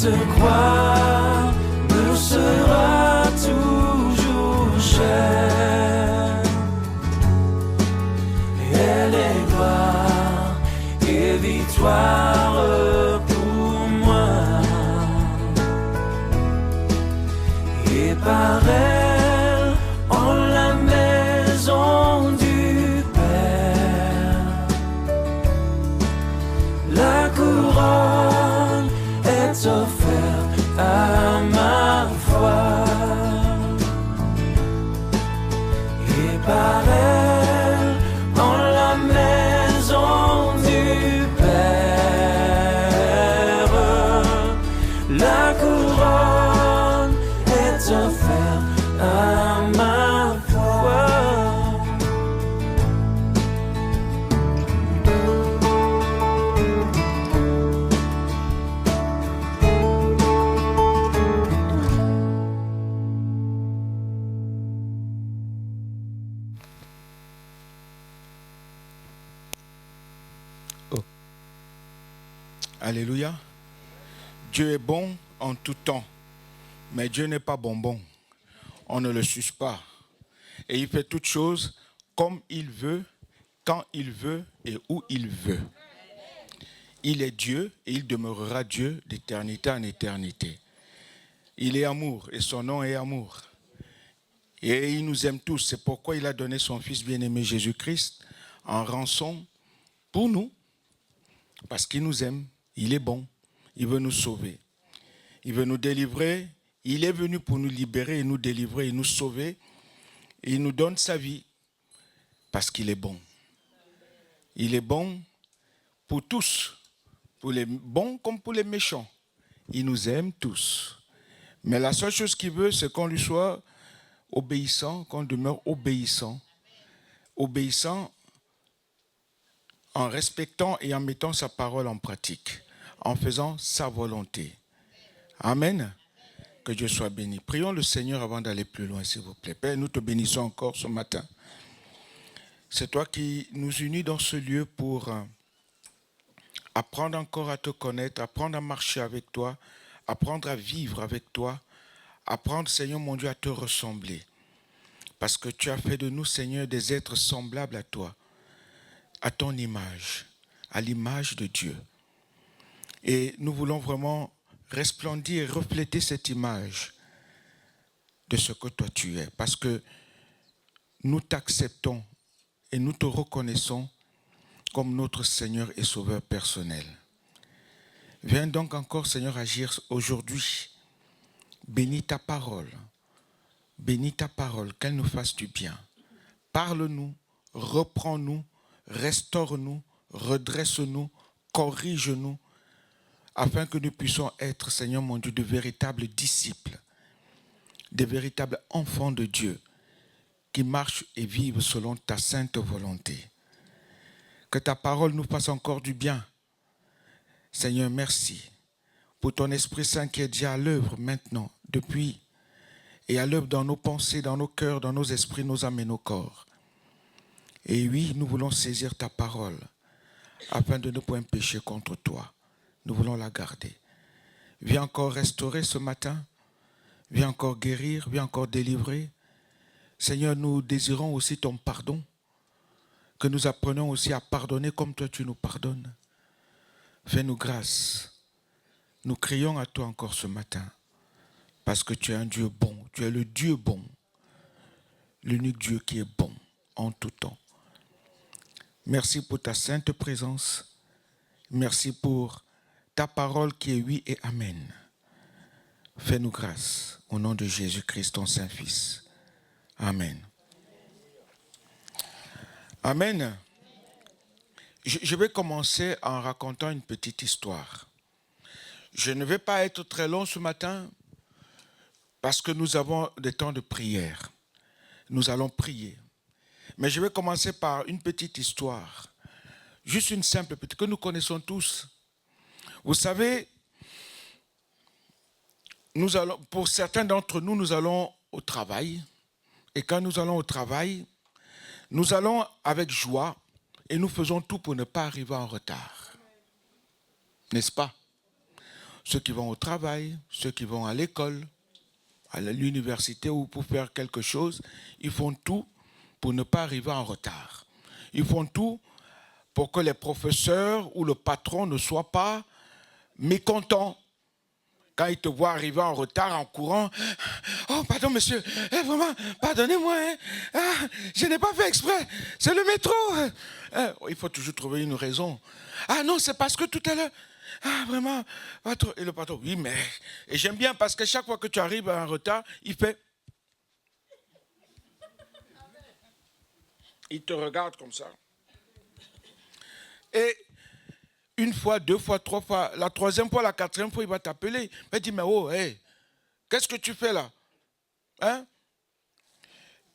Cette croix me sera toujours chère. Elle est gloire et victoire pour moi. Et par elle, en la maison du Père, la couronne est offerte à ma foi. Et par elle, en la maison du Père, la couronne est offerte à ma foi. Alléluia. Dieu est bon en tout temps, mais Dieu n'est pas bonbon. On ne le suce pas. Et il fait toutes choses comme il veut, quand il veut et où il veut. Il est Dieu et il demeurera Dieu d'éternité en éternité. Il est amour et son nom est amour. Et il nous aime tous. C'est pourquoi il a donné son Fils bien-aimé Jésus-Christ en rançon pour nous. Parce qu'il nous aime. Il est bon, il veut nous sauver, il veut nous délivrer, il est venu pour nous libérer et nous délivrer et nous sauver, et il nous donne sa vie parce qu'il est bon. Il est bon pour tous, pour les bons comme pour les méchants. Il nous aime tous. Mais la seule chose qu'il veut, c'est qu'on lui soit obéissant, qu'on demeure obéissant. Obéissant en respectant et en mettant sa parole en pratique, en faisant sa volonté. Amen. Que Dieu soit béni. Prions le Seigneur avant d'aller plus loin, s'il vous plaît. Père, nous te bénissons encore ce matin. C'est toi qui nous unis dans ce lieu pour apprendre encore à te connaître, apprendre à marcher avec toi, apprendre à vivre avec toi, apprendre, Seigneur mon Dieu, à te ressembler. Parce que tu as fait de nous, Seigneur, des êtres semblables à toi, à ton image, à l'image de Dieu. Et nous voulons vraiment resplendir et refléter cette image de ce que toi tu es. Parce que nous t'acceptons et nous te reconnaissons comme notre Seigneur et Sauveur personnel. Viens donc encore, Seigneur, agir aujourd'hui. Bénis ta parole. Bénis ta parole, qu'elle nous fasse du bien. Parle-nous, reprends-nous, restaure-nous, redresse-nous, corrige-nous, afin que nous puissions être, Seigneur mon Dieu, de véritables disciples, de véritables enfants de Dieu, qui marchent et vivent selon ta sainte volonté. Que ta parole nous fasse encore du bien. Seigneur, merci pour ton Esprit Saint qui est déjà à l'œuvre maintenant, depuis, et à l'œuvre dans nos pensées, dans nos cœurs, dans nos esprits, nos âmes et nos corps. Et oui, nous voulons saisir ta parole afin de ne point pécher contre toi. Nous voulons la garder. Viens encore restaurer ce matin. Viens encore guérir. Viens encore délivrer. Seigneur, nous désirons aussi ton pardon. Que nous apprenons aussi à pardonner comme toi tu nous pardonnes. Fais-nous grâce. Nous crions à toi encore ce matin. Parce que tu es un Dieu bon. Tu es le Dieu bon. L'unique Dieu qui est bon en tout temps. Merci pour ta sainte présence. Merci pour ta parole qui est oui et amen. Fais-nous grâce au nom de Jésus-Christ, ton Saint-Fils. Amen. Amen. Je vais commencer en racontant une petite histoire. Je ne vais pas être très long ce matin parce que nous avons des temps de prière. Nous allons prier. Mais je vais commencer par une petite histoire. Juste une simple petite que nous connaissons tous. Vous savez, pour certains d'entre nous, nous allons au travail. Et quand nous allons au travail, nous allons avec joie et nous faisons tout pour ne pas arriver en retard. N'est-ce pas? ceux qui vont au travail, ceux qui vont à l'école, à l'université ou pour faire quelque chose, ils font tout pour ne pas arriver en retard. Ils font tout pour que les professeurs ou le patron ne soient pas mécontents. Quand ils te voient arriver en retard, en courant, « Oh, pardon, monsieur, vraiment, pardonnez-moi, hein. Ah, je n'ai pas fait exprès, c'est le métro. » Il faut toujours trouver une raison. « Ah non, c'est parce que tout à l'heure, ah, vraiment, patron. » Et le patron, « Oui, mais... » Et j'aime bien parce que chaque fois que tu arrives en retard, il fait... Il te regarde comme ça. Et... une fois, deux fois, trois fois, la troisième fois, la quatrième fois, il va t'appeler. Il va dire, mais oh, hey, qu'est-ce que tu fais là? Hein?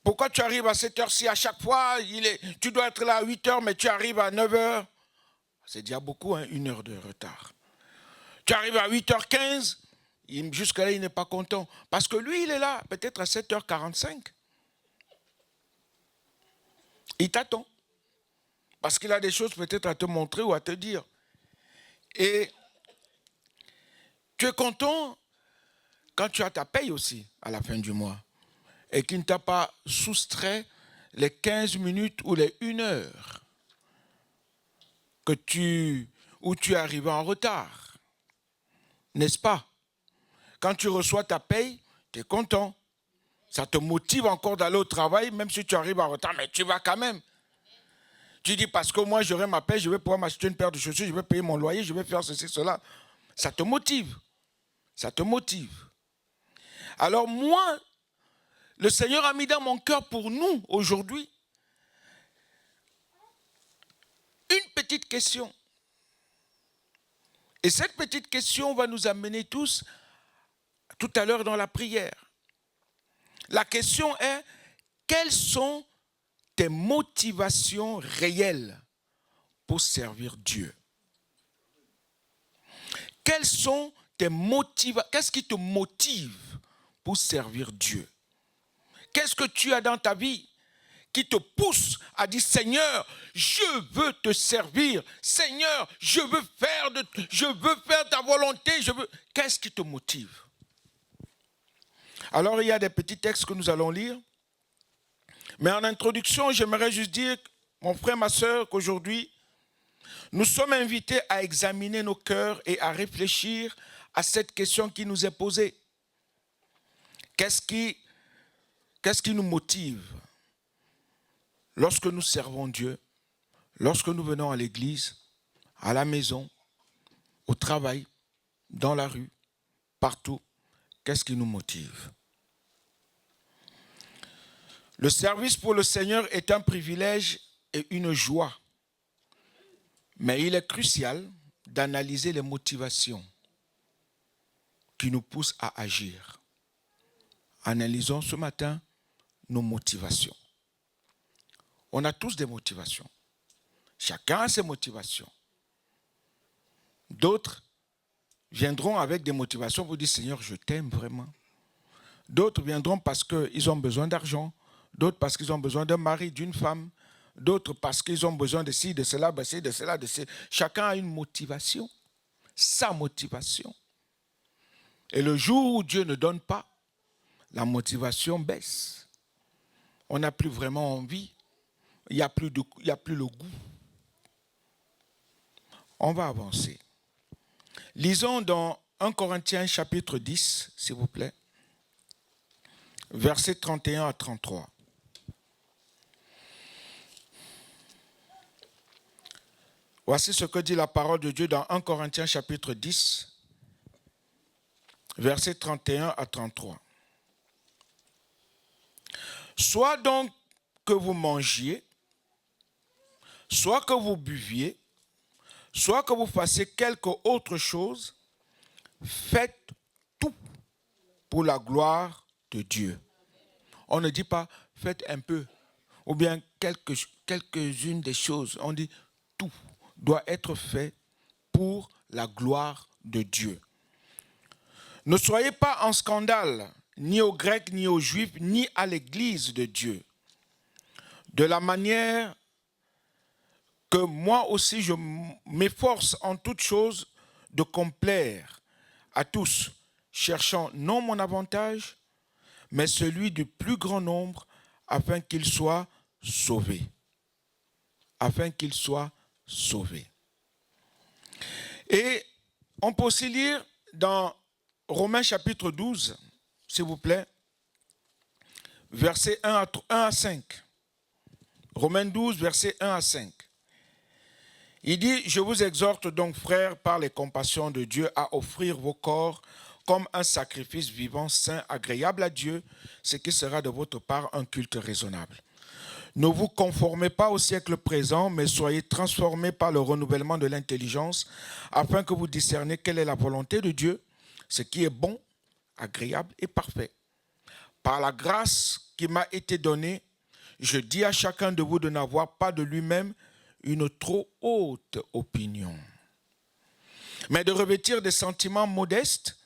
Pourquoi tu arrives à cette heure-ci à chaque fois? Tu dois être là à 8 heures, mais tu arrives à 9 heures. C'est déjà beaucoup, hein, 1 heure de retard. Tu arrives à 8h15, jusque-là, il n'est pas content. Parce que lui, il est là, peut-être à 7h45. Il t'attend. Parce qu'il a des choses peut-être à te montrer ou à te dire. Et tu es content quand tu as ta paye aussi à la fin du mois et qu'il ne t'a pas soustrait les 15 minutes ou les 1 heure où tu es arrivé en retard. N'est-ce pas? Quand tu reçois ta paye, tu es content. Ça te motive encore d'aller au travail, même si tu arrives en retard, mais tu vas quand même. Tu dis, parce que moi, j'aurai ma paie, je vais pouvoir m'acheter une paire de chaussures, je vais payer mon loyer, je vais faire ceci, cela. Ça te motive. Ça te motive. Alors moi, le Seigneur a mis dans mon cœur pour nous, aujourd'hui, une petite question. Et cette petite question va nous amener tous, tout à l'heure dans la prière. La question est, quelles sont tes motivations réelles pour servir Dieu? Quelles sont tes motivations? Qu'est-ce qui te motive pour servir Dieu? Qu'est-ce que tu as dans ta vie qui te pousse à dire, Seigneur, je veux te servir. Seigneur, je veux faire ta volonté. Qu'est-ce qui te motive? Alors, il y a des petits textes que nous allons lire. Mais en introduction, j'aimerais juste dire, mon frère, ma soeur, qu'aujourd'hui, nous sommes invités à examiner nos cœurs et à réfléchir à cette question qui nous est posée. Qu'est-ce qui nous motive lorsque nous servons Dieu, lorsque nous venons à l'église, à la maison, au travail, dans la rue, partout? Qu'est-ce qui nous motive? Le service pour le Seigneur est un privilège et une joie. Mais il est crucial d'analyser les motivations qui nous poussent à agir. Analysons ce matin nos motivations. On a tous des motivations. Chacun a ses motivations. D'autres viendront avec des motivations pour dire, Seigneur, je t'aime vraiment. D'autres viendront parce qu'ils ont besoin d'argent. D'autres parce qu'ils ont besoin d'un mari, d'une femme. D'autres parce qu'ils ont besoin de ci, de cela, de cela, de cela. Chacun a une motivation, sa motivation. Et le jour où Dieu ne donne pas, la motivation baisse. On n'a plus vraiment envie. Il n'y a plus le goût. On va avancer. Lisons dans 1 Corinthiens chapitre 10, s'il vous plaît, versets 31 à 33. Voici ce que dit la parole de Dieu dans 1 Corinthiens chapitre 10, versets 31 à 33. Soit donc que vous mangiez, soit que vous buviez, soit que vous fassiez quelque autre chose, faites tout pour la gloire de Dieu. On ne dit pas faites un peu, ou bien quelques-unes des choses. On dit tout doit être fait pour la gloire de Dieu. Ne soyez pas en scandale, ni aux Grecs, ni aux Juifs, ni à l'Église de Dieu. De la manière que moi aussi je m'efforce en toutes choses de complaire à tous, cherchant non mon avantage, mais celui du plus grand nombre, afin qu'il soit sauvé. Afin qu'il soit sauvé. Et on peut aussi lire dans Romains chapitre 12, s'il vous plaît, versets 1 à 5. Romains 12, versets 1 à 5. Il dit, je vous exhorte donc, frères, par les compassions de Dieu, à offrir vos corps comme un sacrifice vivant, saint, agréable à Dieu, ce qui sera de votre part un culte raisonnable. Ne vous conformez pas au siècle présent, mais soyez transformés par le renouvellement de l'intelligence, afin que vous discerniez quelle est la volonté de Dieu, ce qui est bon, agréable et parfait. Par la grâce qui m'a été donnée, je dis à chacun de vous de n'avoir pas de lui-même une trop haute opinion, mais de revêtir des sentiments modestes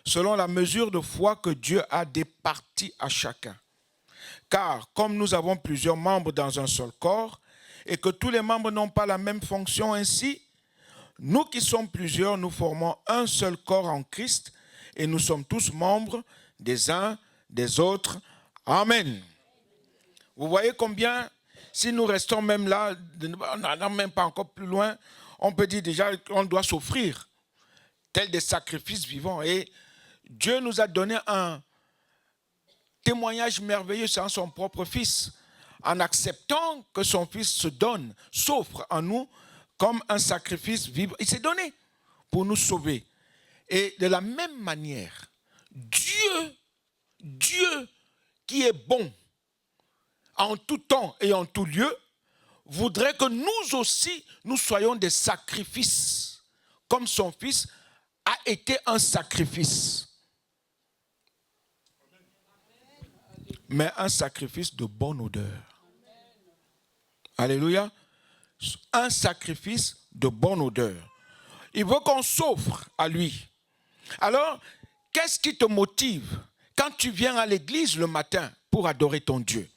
selon la mesure de foi que Dieu a départie à chacun. Car comme nous avons plusieurs membres dans un seul corps, et que tous les membres n'ont pas la même fonction ainsi, nous qui sommes plusieurs, nous formons un seul corps en Christ, et nous sommes tous membres des uns, des autres. Amen. Vous voyez combien, si nous restons même là, on n'en même pas encore plus loin, on peut dire déjà qu'on doit s'offrir, tels des sacrifices vivants. Et Dieu nous a donné un témoignage merveilleux sur son propre Fils, en acceptant que son Fils se donne, s'offre en nous comme un sacrifice vivant. Il s'est donné pour nous sauver. Et de la même manière, Dieu qui est bon en tout temps et en tout lieu, voudrait que nous aussi, nous soyons des sacrifices, comme son Fils a été un sacrifice. Mais un sacrifice de bonne odeur. Alléluia. Un sacrifice de bonne odeur. Il veut qu'on s'offre à lui. Alors, qu'est-ce qui te motive quand tu viens à l'église le matin pour adorer ton Dieu?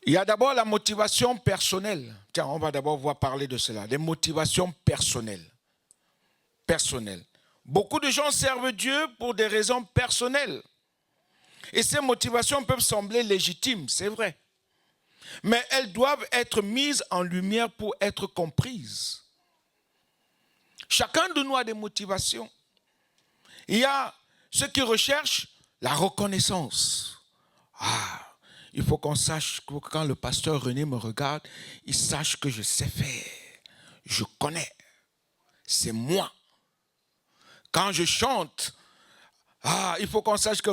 Il y a d'abord la motivation personnelle. Tiens, on va d'abord parler de cela. Des motivations personnelles. Personnelles. Beaucoup de gens servent Dieu pour des raisons personnelles. Et ces motivations peuvent sembler légitimes, c'est vrai. Mais elles doivent être mises en lumière pour être comprises. Chacun de nous a des motivations. Il y a ceux qui recherchent la reconnaissance. Il faut qu'on sache que quand le pasteur René me regarde, il sache que je sais faire. Je connais. C'est moi. Quand je chante, il faut qu'on sache que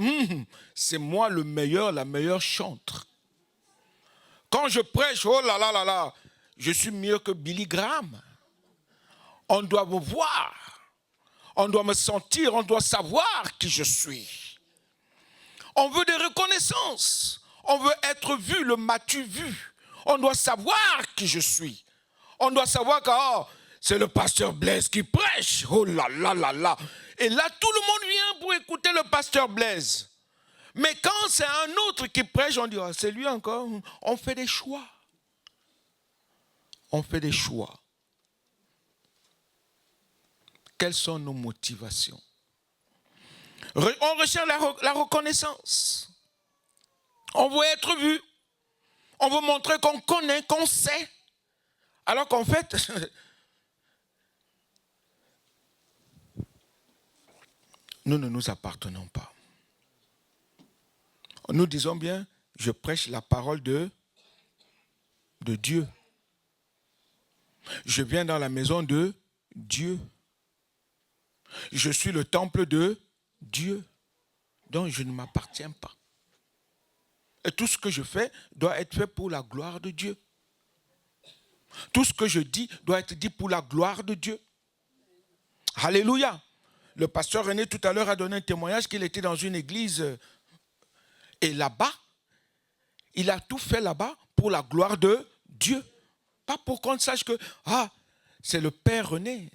c'est moi le meilleur, la meilleure chantre. Quand je prêche, oh là là là là, je suis mieux que Billy Graham. On doit me voir, on doit me sentir, on doit savoir qui je suis. On veut des reconnaissances, on veut être vu, le m'as-tu vu. On doit savoir qui je suis. On doit savoir que c'est le pasteur Blaise qui prêche. Oh là là là là. Et là, tout le monde vient pour écouter le pasteur Blaise. Mais quand c'est un autre qui prêche, on dit, c'est lui encore. On fait des choix. On fait des choix. Quelles sont nos motivations? On recherche la reconnaissance. On veut être vu. On veut montrer qu'on connaît, qu'on sait. Alors qu'en fait, nous ne nous appartenons pas. Nous disons bien, je prêche la parole de Dieu. Je viens dans la maison de Dieu. Je suis le temple de Dieu. Donc je ne m'appartiens pas. Et tout ce que je fais doit être fait pour la gloire de Dieu. Tout ce que je dis doit être dit pour la gloire de Dieu. Alléluia. Le pasteur René tout à l'heure a donné un témoignage qu'il était dans une église et là-bas, il a tout fait là-bas pour la gloire de Dieu. Pas pour qu'on sache que, c'est le père René.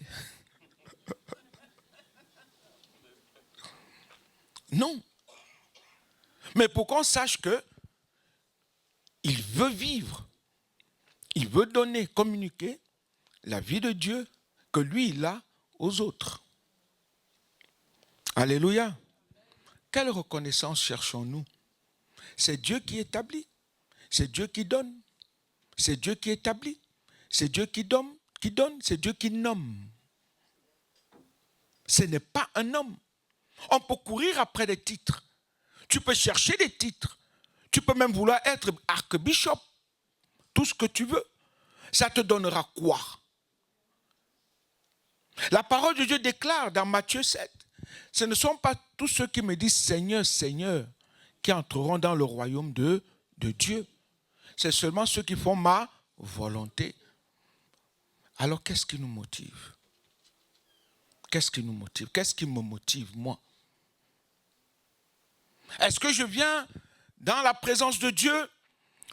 Non. Mais pour qu'on sache que il veut vivre, il veut donner, communiquer la vie de Dieu que lui, il a aux autres. Alléluia. Quelle reconnaissance cherchons-nous? C'est Dieu qui établit. C'est Dieu qui donne. C'est Dieu qui établit. C'est Dieu qui donne. C'est Dieu qui nomme. Ce n'est pas un homme. On peut courir après des titres. Tu peux chercher des titres. Tu peux même vouloir être archbishop. Tout ce que tu veux. Ça te donnera quoi? La parole de Dieu déclare dans Matthieu 7, ce ne sont pas tous ceux qui me disent Seigneur, Seigneur, qui entreront dans le royaume de Dieu. C'est seulement ceux qui font ma volonté. Alors qu'est-ce qui nous motive? Qu'est-ce qui nous motive? Qu'est-ce qui me motive, moi? Est-ce que je viens dans la présence de Dieu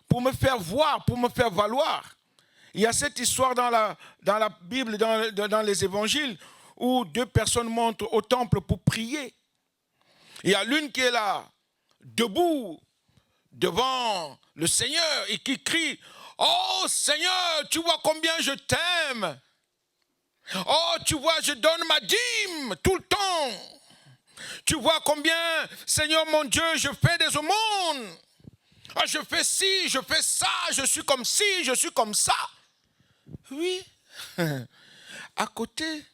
pour me faire voir, pour me faire valoir? Il y a cette histoire dans la Bible, dans les évangiles, où deux personnes montent au temple pour prier. Il y a l'une qui est là, debout, devant le Seigneur, et qui crie, « Oh Seigneur, tu vois combien je t'aime. Oh, tu vois, je donne ma dîme tout le temps. Tu vois combien, Seigneur mon Dieu, je fais des aumônes. Ah, je fais ci, je fais ça, je suis comme ci, je suis comme ça. » Oui, à côté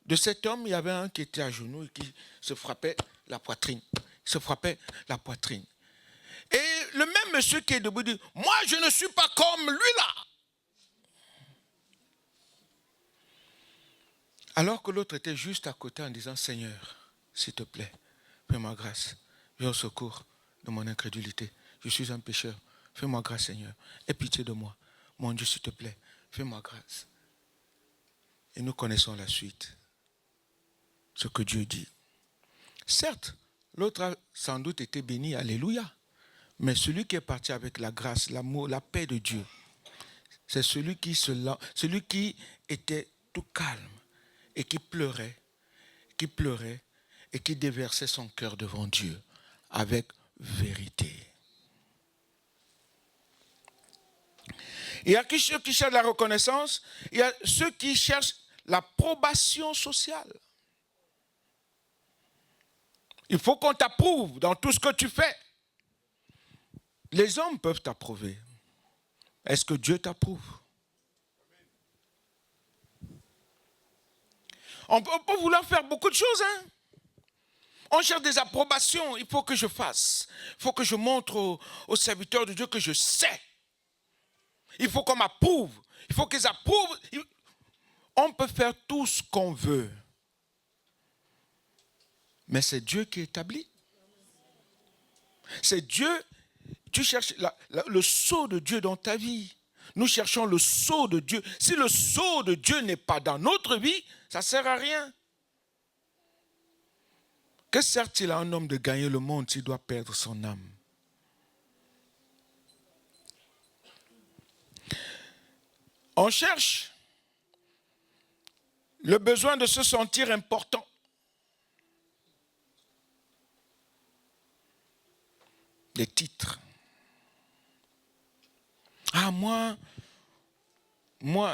de cet homme, il y avait un qui était à genoux et qui se frappait la poitrine. Il se frappait la poitrine. Et le même monsieur qui est debout dit, « Moi, je ne suis pas comme lui-là. » Alors que l'autre était juste à côté en disant, « Seigneur, s'il te plaît, fais-moi grâce. Viens au secours de mon incrédulité. Je suis un pécheur. Fais-moi grâce, Seigneur. Aie pitié de moi. Mon Dieu, s'il te plaît, fais-moi grâce. » Et nous connaissons la suite. Ce que Dieu dit. Certes, l'autre a sans doute été béni, alléluia. Mais celui qui est parti avec la grâce, l'amour, la paix de Dieu, c'est celui qui était tout calme et qui pleurait et qui déversait son cœur devant Dieu avec vérité. Il y a ceux qui cherchent la reconnaissance, il y a ceux qui cherchent l'approbation sociale. Il faut qu'on t'approuve dans tout ce que tu fais. Les hommes peuvent t'approuver. Est-ce que Dieu t'approuve? On peut vouloir faire beaucoup de choses. On cherche des approbations. Il faut que je fasse. Il faut que je montre aux serviteurs de Dieu que je sais. Il faut qu'on m'approuve. Il faut qu'ils approuvent. On peut faire tout ce qu'on veut. Mais c'est Dieu qui établit. C'est Dieu. Tu cherches le sceau de Dieu dans ta vie. Nous cherchons le sceau de Dieu. Si le sceau de Dieu n'est pas dans notre vie, ça ne sert à rien. Que sert-il à un homme de gagner le monde s'il doit perdre son âme? On cherche le besoin de se sentir important. Les titres. Ah, moi,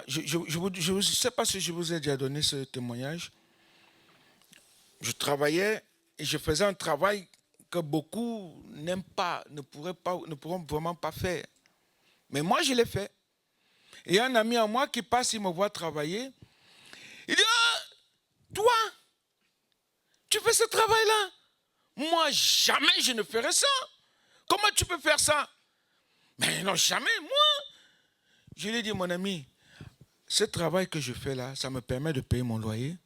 je ne sais pas si je vous ai déjà donné ce témoignage. Je travaillais et je faisais un travail que beaucoup n'aiment pas, ne pourront vraiment pas faire. Mais moi, je l'ai fait. Et un ami à moi qui passe, il me voit travailler. Il dit, ah, toi, tu fais ce travail-là? Moi, jamais je ne ferai ça. Comment tu peux faire ça? Mais non, jamais, moi. Je lui ai dit, mon ami, ce travail que je fais là, ça me permet de payer mon loyer,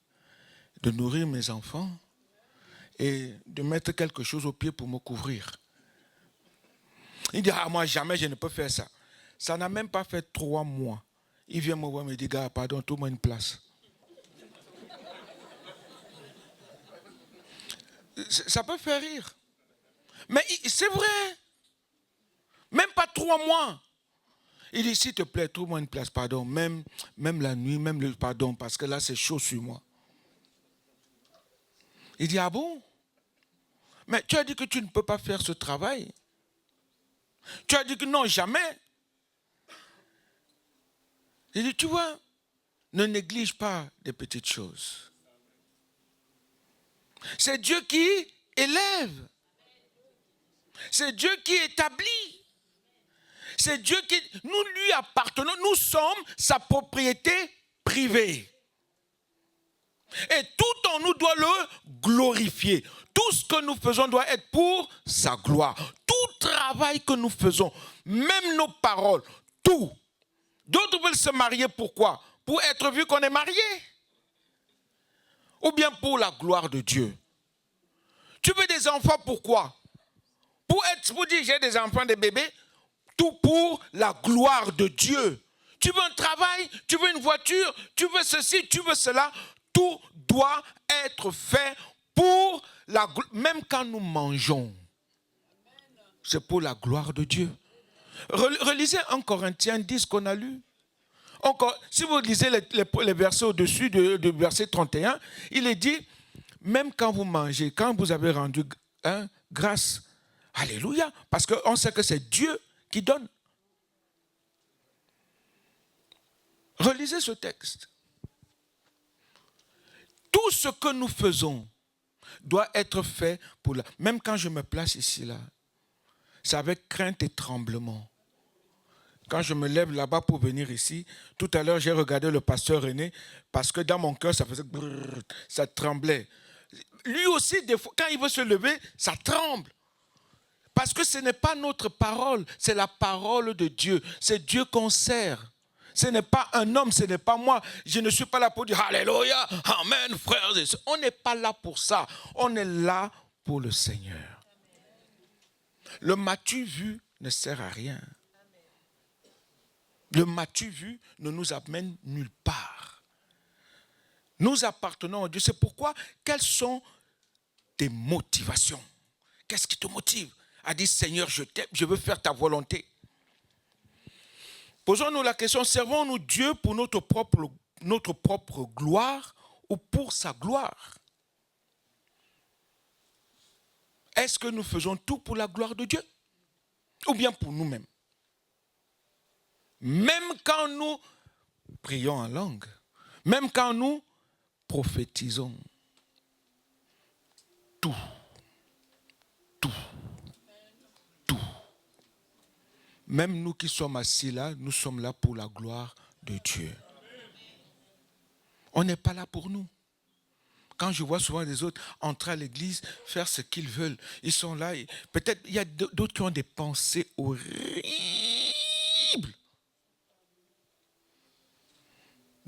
de nourrir mes enfants et de mettre quelque chose au pied pour me couvrir. Il dit, ah, moi, jamais je ne peux faire ça. Ça n'a même pas fait 3 mois. Il vient me voir et me dit, gars, pardon, trouve-moi une place. Ça peut faire rire. Mais c'est vrai. Même pas 3 mois. Il dit, s'il te plaît, trouve-moi une place, pardon. Même la nuit, même le pardon, parce que là, c'est chaud sur moi. Il dit, ah bon? Mais tu as dit que tu ne peux pas faire ce travail. Tu as dit que non, jamais. Il dit, tu vois, ne néglige pas des petites choses. C'est Dieu qui élève. C'est Dieu qui établit. C'est Dieu qui... Nous lui appartenons. Nous sommes sa propriété privée. Et tout en nous doit le glorifier. Tout ce que nous faisons doit être pour sa gloire. Tout travail que nous faisons, même nos paroles, tout. D'autres veulent se marier, pourquoi? Pour être vu qu'on est marié. Ou bien pour la gloire de Dieu. Tu veux des enfants, pourquoi? Pour dire j'ai des enfants, des bébés, tout pour la gloire de Dieu. Tu veux un travail, tu veux une voiture, tu veux ceci, tu veux cela, tout doit être fait pour la gloire. Même quand nous mangeons, c'est pour la gloire de Dieu. Relisez 1 Corinthiens 10 qu'on a lu. Encore, si vous lisez les versets au-dessus de verset 31, il est dit, même quand vous mangez, quand vous avez rendu grâce, alléluia, parce qu'on sait que c'est Dieu qui donne. Relisez ce texte. Tout ce que nous faisons doit être fait pour la... Même quand je me place ici, là, c'est avec crainte et tremblement. Quand je me lève là-bas pour venir ici, tout à l'heure, j'ai regardé le pasteur René, parce que dans mon cœur, ça faisait brrr, ça tremblait. Lui aussi, des fois, quand il veut se lever, ça tremble. Parce que ce n'est pas notre parole, c'est la parole de Dieu. C'est Dieu qu'on sert. Ce n'est pas un homme, ce n'est pas moi. Je ne suis pas là pour dire Alléluia, Amen, frères et sœurs. On n'est pas là pour ça. On est là pour le Seigneur. Le m'as-tu vu ne sert à rien. Le m'as-tu vu ne nous amène nulle part. Nous appartenons à Dieu. C'est pourquoi, quelles sont tes motivations? Qu'est-ce qui te motive à dire Seigneur, je t'aime, je veux faire ta volonté? Posons-nous la question, servons-nous Dieu pour notre propre gloire ou pour sa gloire? Est-ce que nous faisons tout pour la gloire de Dieu ou bien pour nous-mêmes? Même quand nous prions en langue, même quand nous prophétisons, tout. Même nous qui sommes assis là, nous sommes là pour la gloire de Dieu. On n'est pas là pour nous. Quand je vois souvent les autres entrer à l'église, faire ce qu'ils veulent, ils sont là. Peut-être il y a d'autres qui ont des pensées horribles.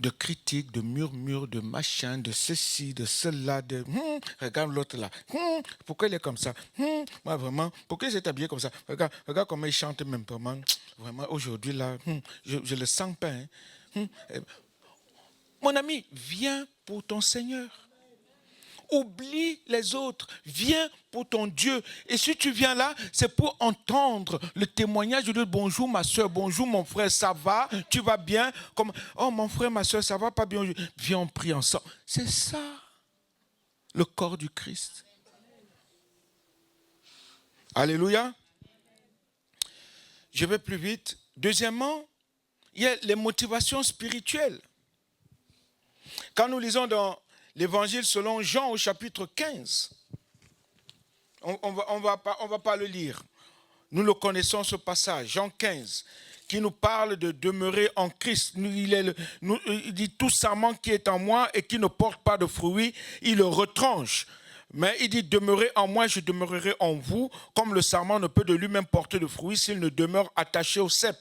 De critiques, de murmures, de machin, de ceci, de cela, de regarde l'autre là. Pourquoi il est comme ça? Moi vraiment, pourquoi il s'est habillé comme ça? Regarde comment il chante même vraiment. Vraiment, aujourd'hui là, je le sens pas. Mon ami, viens pour ton Seigneur. Oublie les autres, viens pour ton Dieu. Et si tu viens là, c'est pour entendre le témoignage de Dieu. Bonjour ma soeur, bonjour mon frère, ça va? Tu vas bien? Comme, oh mon frère, ma soeur, ça va pas bien? Viens, on prie ensemble. C'est ça, le corps du Christ. Alléluia. Je vais plus vite. Deuxièmement, il y a les motivations spirituelles. Quand nous lisons dans l'Évangile selon Jean au chapitre 15. On va pas le lire. Nous le connaissons ce passage, Jean 15, qui nous parle de demeurer en Christ. Il dit tout sarment qui est en moi et qui ne porte pas de fruits, il le retranche. Mais il dit demeurer en moi, je demeurerai en vous, comme le sarment ne peut de lui-même porter de fruits s'il ne demeure attaché au cep.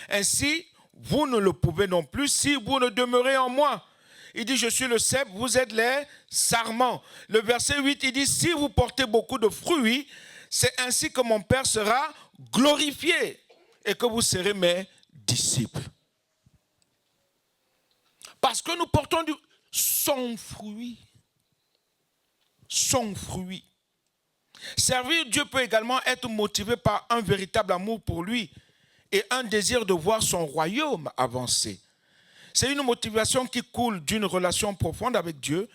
Ainsi, vous ne le pouvez non plus si vous ne demeurez en moi. Il dit, je suis le cep, vous êtes les sarments. Le verset 8, il dit, si vous portez beaucoup de fruits, c'est ainsi que mon Père sera glorifié et que vous serez mes disciples. Parce que nous portons son fruit. Son fruit. Servir Dieu peut également être motivé par un véritable amour pour lui et un désir de voir son royaume avancer. C'est une motivation qui coule d'une relation profonde avec Dieu.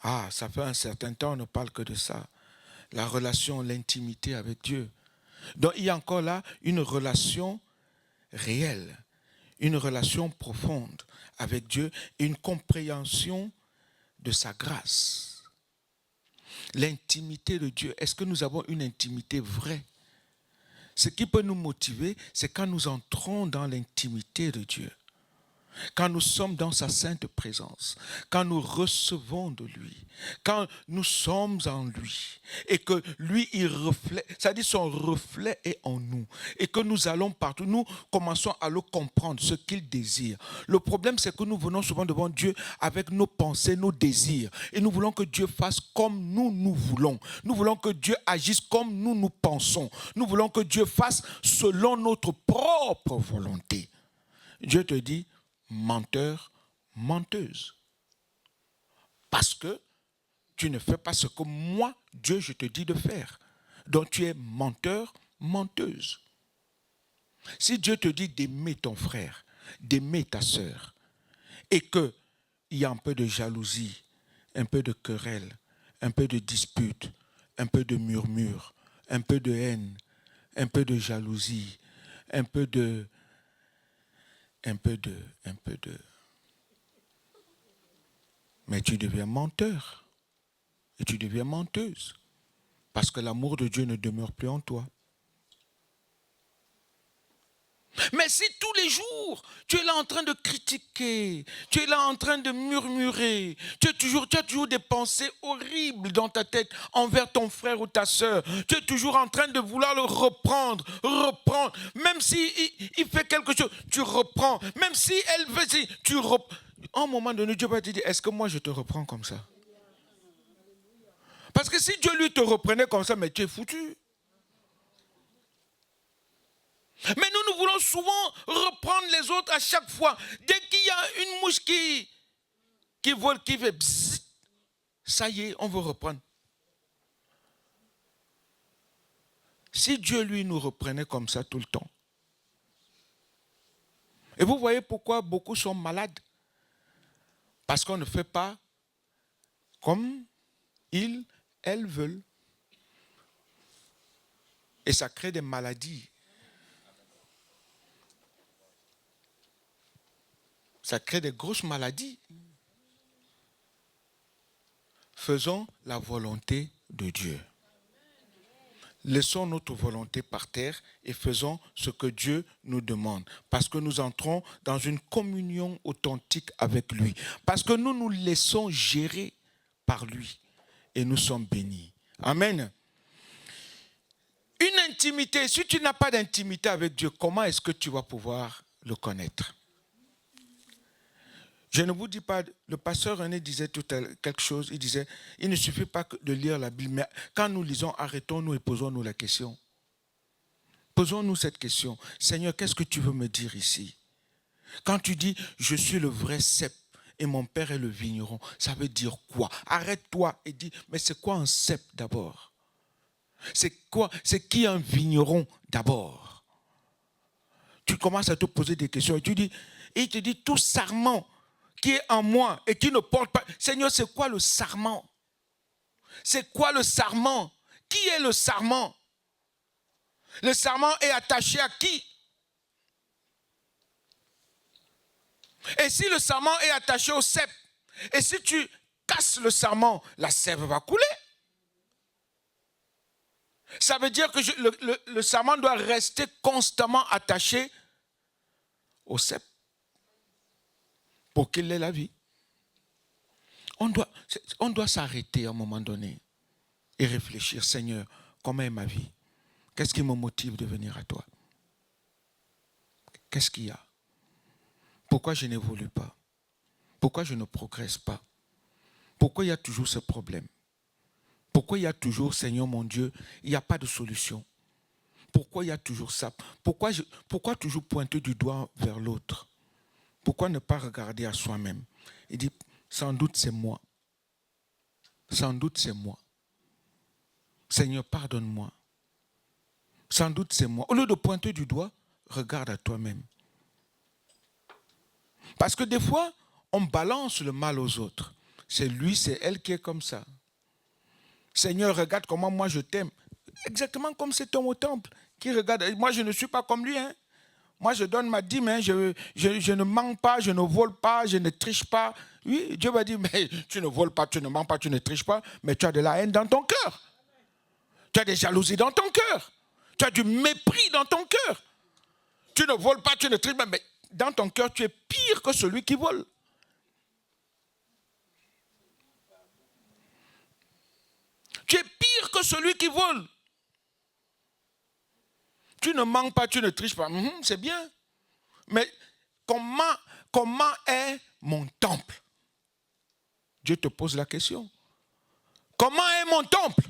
Ça fait un certain temps, on ne parle que de ça. La relation, l'intimité avec Dieu. Donc il y a encore là une relation réelle, une relation profonde avec Dieu, une compréhension de sa grâce. L'intimité de Dieu, est-ce que nous avons une intimité vraie? Ce qui peut nous motiver, c'est quand nous entrons dans l'intimité de Dieu. Quand nous sommes dans sa sainte présence, quand nous recevons de lui, quand nous sommes en lui, et que lui, il reflète, c'est-à-dire son reflet est en nous, et que nous allons partout, nous commençons à le comprendre, ce qu'il désire. Le problème, c'est que nous venons souvent devant Dieu avec nos pensées, nos désirs, et nous voulons que Dieu fasse comme nous voulons. Nous voulons que Dieu agisse comme nous pensons. Nous voulons que Dieu fasse selon notre propre volonté. Dieu te dit, menteur, menteuse. Parce que tu ne fais pas ce que moi, Dieu, je te dis de faire. Donc tu es menteur, menteuse. Si Dieu te dit d'aimer ton frère, d'aimer ta sœur, et qu'il y a un peu de jalousie, un peu de querelle, un peu de dispute, un peu de murmure, un peu de haine, un peu de jalousie, un peu de... Mais tu deviens menteur. Et tu deviens menteuse. Parce que l'amour de Dieu ne demeure plus en toi. Mais si tous les jours, tu es là en train de critiquer, tu es là en train de murmurer, tu as toujours des pensées horribles dans ta tête envers ton frère ou ta sœur, tu es toujours en train de vouloir le reprendre, même s'il fait quelque chose, tu reprends, même si elle veut, tu reprends. À un moment donné, Dieu va te dire, est-ce que moi je te reprends comme ça? Parce que si Dieu lui te reprenait comme ça, mais tu es foutu. Mais nous voulons souvent reprendre les autres à chaque fois. Dès qu'il y a une mouche qui vole, qui fait bzzz, ça y est, on veut reprendre. Si Dieu, lui, nous reprenait comme ça tout le temps. Et vous voyez pourquoi beaucoup sont malades. Parce qu'on ne fait pas comme elles veulent. Et ça crée des maladies. Ça crée des grosses maladies. Faisons la volonté de Dieu. Laissons notre volonté par terre et faisons ce que Dieu nous demande. Parce que nous entrons dans une communion authentique avec lui. Parce que nous nous laissons gérer par lui. Et nous sommes bénis. Amen. Une intimité, si tu n'as pas d'intimité avec Dieu, comment est-ce que tu vas pouvoir le connaître? Je ne vous dis pas, le pasteur René disait tout à l'heure quelque chose, il disait, il ne suffit pas de lire la Bible, mais quand nous lisons, arrêtons-nous et posons-nous la question. Posons-nous cette question. Seigneur, qu'est-ce que tu veux me dire ici? Quand tu dis, je suis le vrai cep et mon père est le vigneron, ça veut dire quoi? Arrête-toi et dis, mais c'est quoi un cep d'abord? C'est quoi? C'est qui un vigneron d'abord? Tu commences à te poser des questions et tu dis, et il te dit, tout sarment qui est en moi et qui ne porte pas. Seigneur, c'est quoi le sarment? C'est quoi le sarment? Qui est le sarment? Le sarment est attaché à qui? Et si le sarment est attaché au cep, et si tu casses le sarment, la sève va couler. Ça veut dire que le sarment doit rester constamment attaché au cep pour qu'il ait la vie. On doit s'arrêter à un moment donné et réfléchir, Seigneur, comment est ma vie? Qu'est-ce qui me motive de venir à toi? Qu'est-ce qu'il y a? Pourquoi je n'évolue pas? Pourquoi je ne progresse pas? Pourquoi il y a toujours ce problème? Pourquoi il y a toujours, Seigneur mon Dieu, il n'y a pas de solution? Pourquoi il y a toujours ça? Pourquoi toujours pointer du doigt vers l'autre? Pourquoi ne pas regarder à soi-même? Il dit, sans doute c'est moi. Sans doute c'est moi. Seigneur, pardonne-moi. Sans doute c'est moi. Au lieu de pointer du doigt, regarde à toi-même. Parce que des fois, on balance le mal aux autres. C'est lui, c'est elle qui est comme ça. Seigneur, regarde comment moi je t'aime. Exactement comme cet homme au temple qui regarde. Moi, je ne suis pas comme lui. Hein. moi je donne ma dîme, hein, je ne mens pas, je ne vole pas, je ne triche pas. Oui, Dieu va dire, mais tu ne voles pas, tu ne mens pas, tu ne triches pas, mais tu as de la haine dans ton cœur. Tu as des jalousies dans ton cœur. Tu as du mépris dans ton cœur. Tu ne voles pas, tu ne triches pas, mais dans ton cœur, tu es pire que celui qui vole. Tu es pire que celui qui vole. Tu ne mens pas, tu ne triches pas. C'est bien. Mais comment est mon temple? Dieu te pose la question. Comment est mon temple?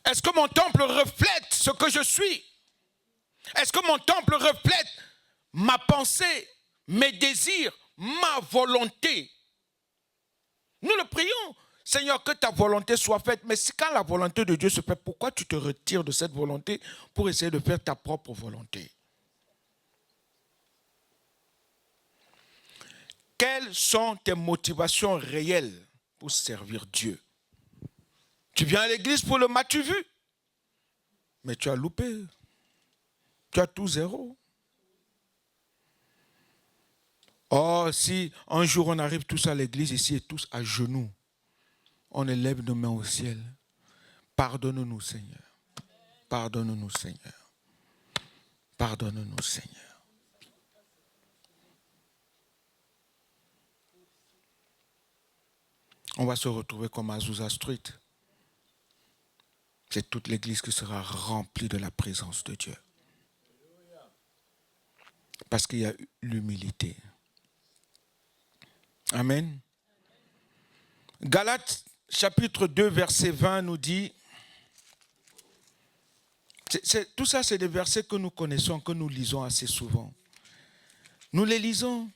Est-ce que mon temple reflète ce que je suis? Est-ce que mon temple reflète ma pensée, mes désirs, ma volonté? Nous le prions. Seigneur, que ta volonté soit faite. Mais si quand la volonté de Dieu se fait, pourquoi tu te retires de cette volonté pour essayer de faire ta propre volonté? Quelles sont tes motivations réelles pour servir Dieu? Tu viens à l'église pour le m'as-tu vu? Mais tu as loupé. Tu as tout zéro. Oh, si un jour on arrive tous à l'église ici et tous à genoux, on élève nos mains au ciel. Pardonne-nous, Seigneur. Pardonne-nous, Seigneur. Pardonne-nous, Seigneur. On va se retrouver comme Azusa Street. C'est toute l'église qui sera remplie de la présence de Dieu. Parce qu'il y a l'humilité. Amen. Galates chapitre 2, verset 20 nous dit, tout ça c'est des versets que nous connaissons, que nous lisons assez souvent. Nous les lisons,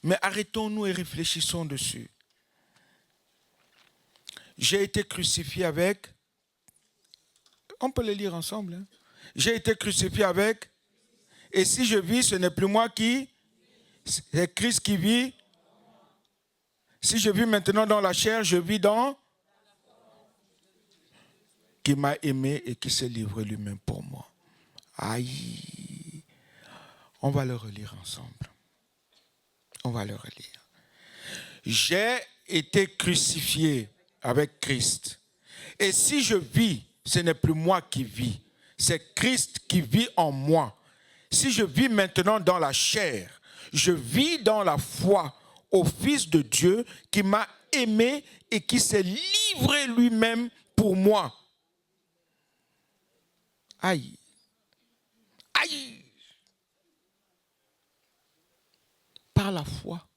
mais arrêtons-nous et réfléchissons dessus. J'ai été crucifié avec, on peut les lire ensemble, hein? J'ai été crucifié avec, et si je vis, ce n'est plus moi qui, c'est Christ qui vit. Si je vis maintenant dans la chair, je vis dans qui m'a aimé et qui s'est livré lui-même pour moi. Aïe. On va le relire ensemble. On va le relire. J'ai été crucifié avec Christ. Et si je vis, ce n'est plus moi qui vis. C'est Christ qui vit en moi. Si je vis maintenant dans la chair, je vis dans la foi au Fils de Dieu qui m'a aimé et qui s'est livré lui-même pour moi. Aïe. Aïe. Par la foi.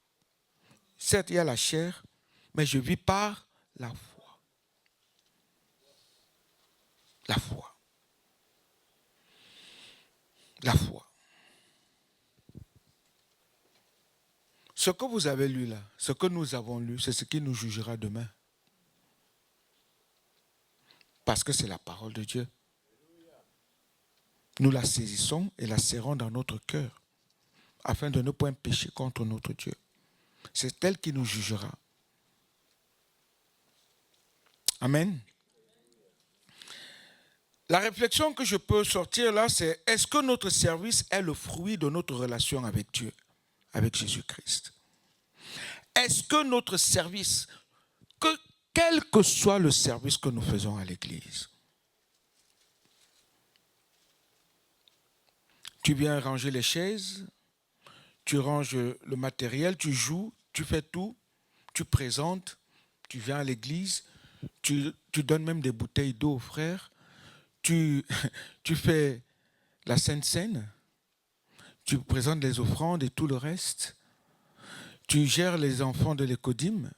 Certes, il y a la chair, mais je vis par la foi. La foi. La foi. Ce que vous avez lu là, ce que nous avons lu, c'est ce qui nous jugera demain. Parce que c'est la parole de Dieu. Nous la saisissons et la serrons dans notre cœur afin de ne point pécher contre notre Dieu. C'est elle qui nous jugera. Amen. La réflexion que je peux sortir là, c'est est-ce que notre service est le fruit de notre relation avec Dieu, avec Jésus-Christ? Est-ce que notre service, quel que soit le service que nous faisons à l'église, tu viens ranger les chaises, tu ranges le matériel, tu joues, tu fais tout, tu présentes, tu viens à l'église, tu donnes même des bouteilles d'eau aux frères, tu fais la Sainte Seine, tu présentes les offrandes et tout le reste, tu gères les enfants de l'écodime,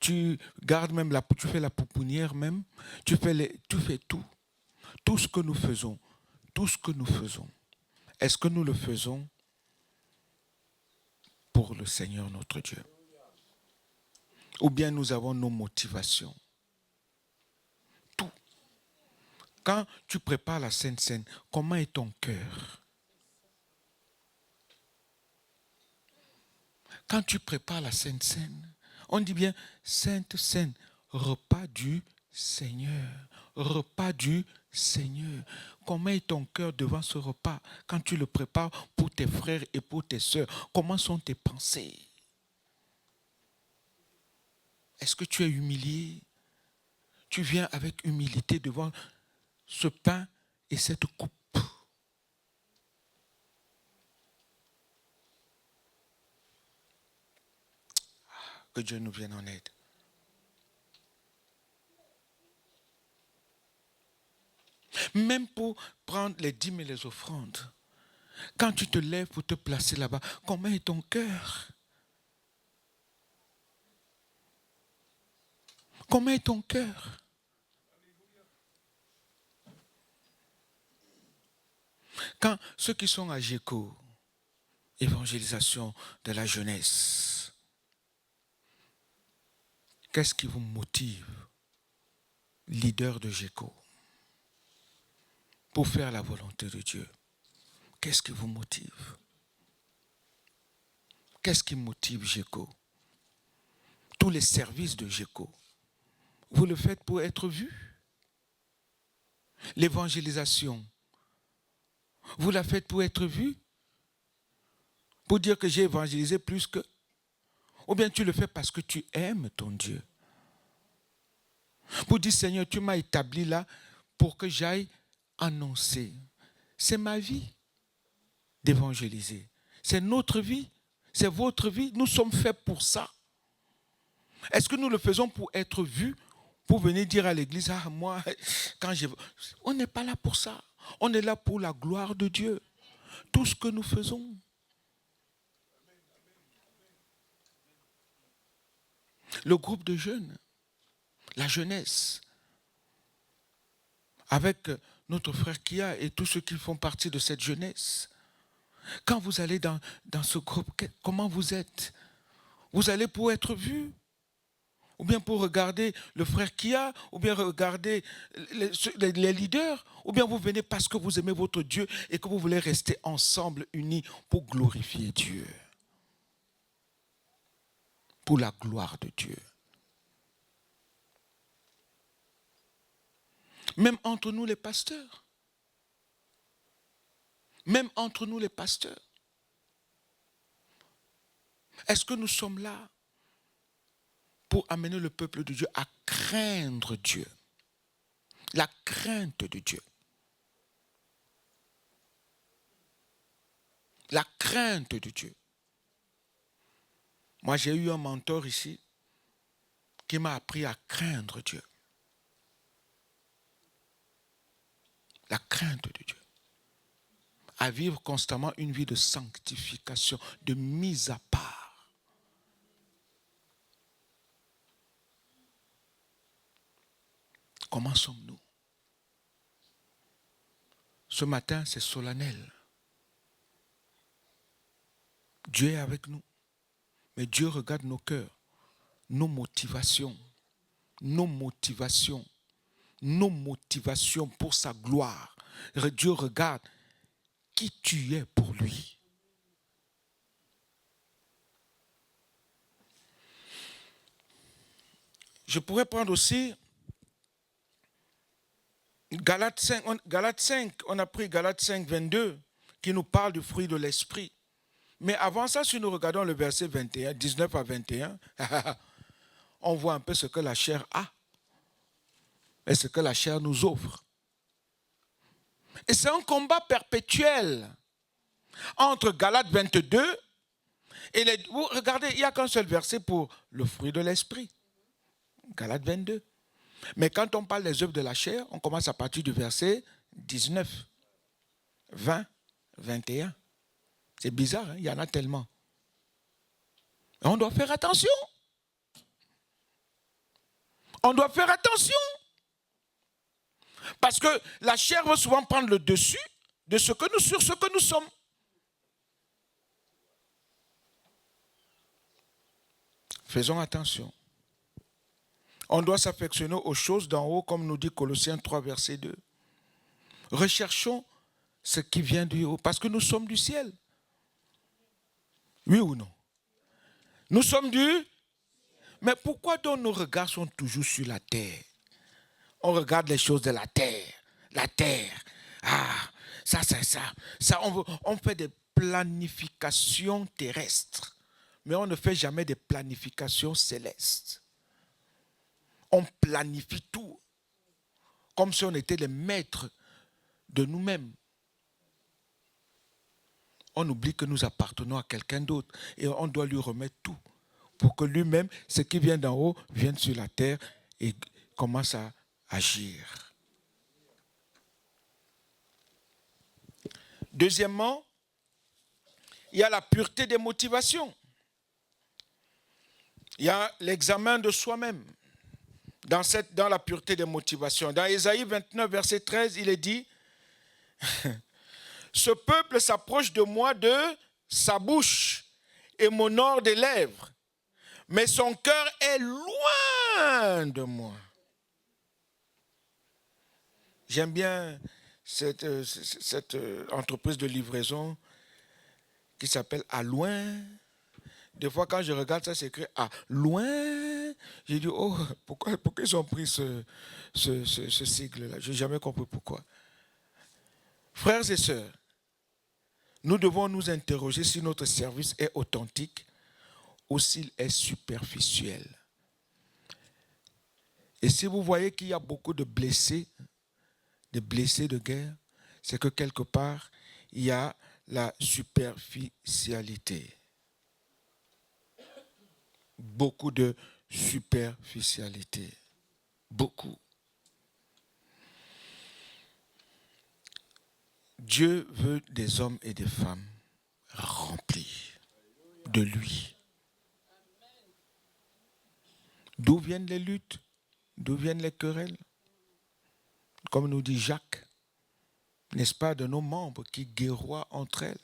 tu gardes même tu fais la pouponnière même, tu fais tout. Tout ce que nous faisons, est-ce que nous le faisons pour le Seigneur notre Dieu? Ou bien nous avons nos motivations? Tout. Quand tu prépares la Sainte Seine, comment est ton cœur? Quand tu prépares la Sainte Seine, on dit bien Sainte Seine, repas du Seigneur, repas du Seigneur. Comment est ton cœur devant ce repas quand tu le prépares pour tes frères et pour tes sœurs? Comment sont tes pensées? Est-ce que tu es humilié? Tu viens avec humilité devant ce pain et cette coupe. Que Dieu nous vienne en aide. Même pour prendre les dîmes et les offrandes, quand tu te lèves pour te placer là-bas, comment est ton cœur? Comment est ton cœur? Quand ceux qui sont à GECO, évangélisation de la jeunesse, qu'est-ce qui vous motive, leader de GECO, pour faire la volonté de Dieu? Qu'est-ce qui vous motive? Qu'est-ce qui motive GECO? Tous les services de GECO, vous le faites pour être vu? L'évangélisation, vous la faites pour être vu? Pour dire que j'ai évangélisé plus que... Ou bien tu le fais parce que tu aimes ton Dieu? Pour dire, Seigneur, tu m'as établi là pour que j'aille annoncer. C'est ma vie d'évangéliser. C'est notre vie. C'est votre vie. Nous sommes faits pour ça. Est-ce que nous le faisons pour être vus? Pour venir dire à l'église, ah moi, quand je... On n'est pas là pour ça. On est là pour la gloire de Dieu. Tout ce que nous faisons. Le groupe de jeunes, la jeunesse, avec notre frère Kia et tous ceux qui font partie de cette jeunesse. Quand vous allez dans ce groupe, comment vous êtes? Vous allez pour être vus? Ou bien pour regarder le frère Kia, ou bien regarder les leaders, ou bien vous venez parce que vous aimez votre Dieu et que vous voulez rester ensemble, unis, pour glorifier Dieu. Pour la gloire de Dieu. Même entre nous les pasteurs. Même entre nous les pasteurs. Est-ce que nous sommes là pour amener le peuple de Dieu à craindre Dieu? La crainte de Dieu. La crainte de Dieu. Moi, j'ai eu un mentor ici qui m'a appris à craindre Dieu. La crainte de Dieu. À vivre constamment une vie de sanctification, de mise à part. Comment sommes-nous? Ce matin, c'est solennel. Dieu est avec nous. Mais Dieu regarde nos cœurs, nos motivations pour sa gloire. Dieu regarde qui tu es pour lui. Je pourrais prendre aussi Galates 5, on a pris Galates 5, 22, qui nous parle du fruit de l'esprit. Mais avant ça, si nous regardons le verset 21, 19 à 21, on voit un peu ce que la chair a et ce que la chair nous offre. Et c'est un combat perpétuel entre Galates 22 et vous regardez, il n'y a qu'un seul verset pour le fruit de l'esprit. Galates 22. Mais quand on parle des œuvres de la chair, on commence à partir du verset 19, 20, 21. C'est bizarre, hein? Il y en a tellement. Et on doit faire attention. On doit faire attention. Parce que la chair va souvent prendre le dessus sur ce que nous sommes. Faisons attention. On doit s'affectionner aux choses d'en haut, comme nous dit Colossiens 3, verset 2. Recherchons ce qui vient du haut, parce que nous sommes du ciel. Oui ou non? Nous sommes du... Mais pourquoi donc nos regards sont toujours sur la terre? on regarde les choses de la terre. La terre. Ah, ça. On fait des planifications terrestres. Mais on ne fait jamais des planifications célestes. On planifie tout. Comme si on était les maîtres de nous-mêmes. On oublie que nous appartenons à quelqu'un d'autre. Et on doit lui remettre tout. Pour que lui-même, ce qui vient d'en haut, vienne sur la terre et commence à agir. Deuxièmement, il y a la pureté des motivations. Il y a l'examen de soi-même dans la pureté des motivations. Dans Ésaïe 29, verset 13, il est dit « Ce peuple s'approche de moi de sa bouche et m'honore des lèvres, mais son cœur est loin de moi. » J'aime bien cette entreprise de livraison qui s'appelle « À loin ». Des fois, quand je regarde ça, c'est écrit « À loin ». J'ai dit « Oh, pourquoi ils ont pris ce sigle-là » Je n'ai jamais compris pourquoi. Frères et sœurs, nous devons nous interroger si notre service est authentique ou s'il est superficiel. Et si vous voyez qu'il y a beaucoup de blessés de guerre, c'est que quelque part, il y a la superficialité. Beaucoup de superficialité. Beaucoup. Dieu veut des hommes et des femmes remplis de lui. D'où viennent les luttes? D'où viennent les querelles? Comme nous dit Jacques, n'est-ce pas, de nos membres qui guerroient entre elles.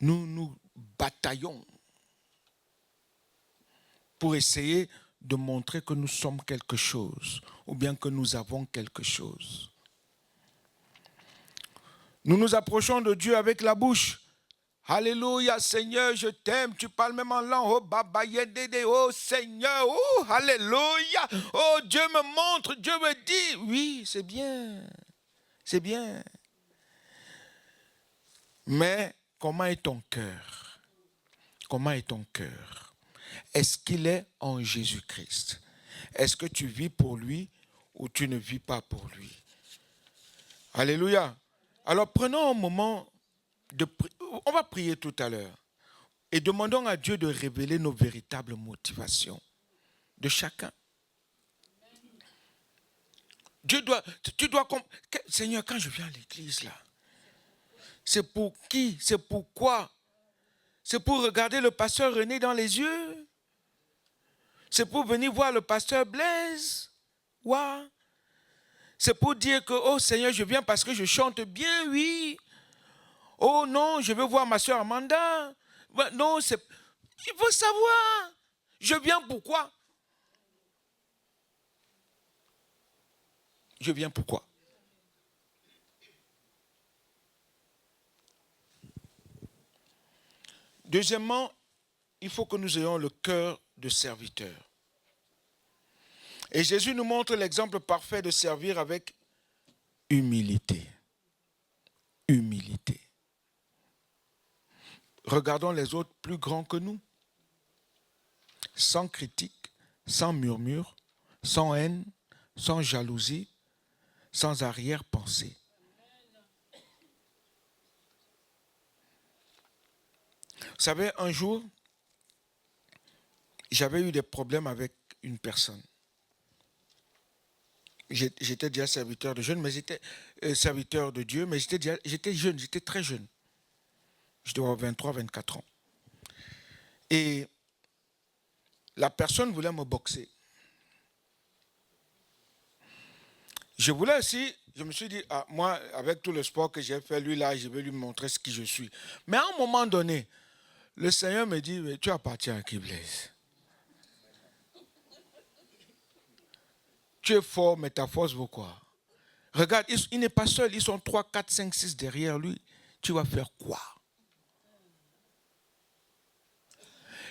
Nous bataillons pour essayer de montrer que nous sommes quelque chose ou bien que nous avons quelque chose. Nous nous approchons de Dieu avec la bouche. Alléluia, Seigneur, je t'aime. Tu parles même en langue. Oh, Baba Yedede, oh Seigneur, oh, Alléluia. Oh, Dieu me montre, Dieu me dit. Oui, c'est bien. C'est bien. Mais comment est ton cœur? Comment est ton cœur? Est-ce qu'il est en Jésus-Christ? Est-ce que tu vis pour lui ou tu ne vis pas pour lui? Alléluia. Alors prenons un moment de prier. On va prier tout à l'heure. Et demandons à Dieu de révéler nos véritables motivations de chacun. Tu dois Seigneur, quand je viens à l'église là, c'est pour qui? C'est pourquoi? C'est pour regarder le pasteur René dans les yeux? C'est pour venir voir le pasteur Blaise? Ouais. C'est pour dire que, oh Seigneur, je viens parce que je chante bien, oui. Oh non, je veux voir ma soeur Amanda. Non, il faut savoir. Je viens pourquoi? Je viens pourquoi? Deuxièmement, il faut que nous ayons le cœur de serviteur. Et Jésus nous montre l'exemple parfait de servir avec humilité. Humilité. Regardons les autres plus grands que nous. Sans critique, sans murmure, sans haine, sans jalousie, sans arrière-pensée. Vous savez, un jour, j'avais eu des problèmes avec une personne. J'étais déjà serviteur de jeune, mais j'étais serviteur de Dieu, mais j'étais jeune, j'étais très jeune. Je devais avoir 23, 24 ans. Et la personne voulait me boxer. Je voulais aussi, je me suis dit, ah, moi, avec tout le sport que j'ai fait, lui là, je vais lui montrer ce qui je suis. Mais à un moment donné, le Seigneur me dit, mais tu appartiens à qui, Blaise? Tu es fort, mais ta force vaut quoi? Regarde, il n'est pas seul, ils sont 3, 4, 5, 6 derrière lui. Tu vas faire quoi?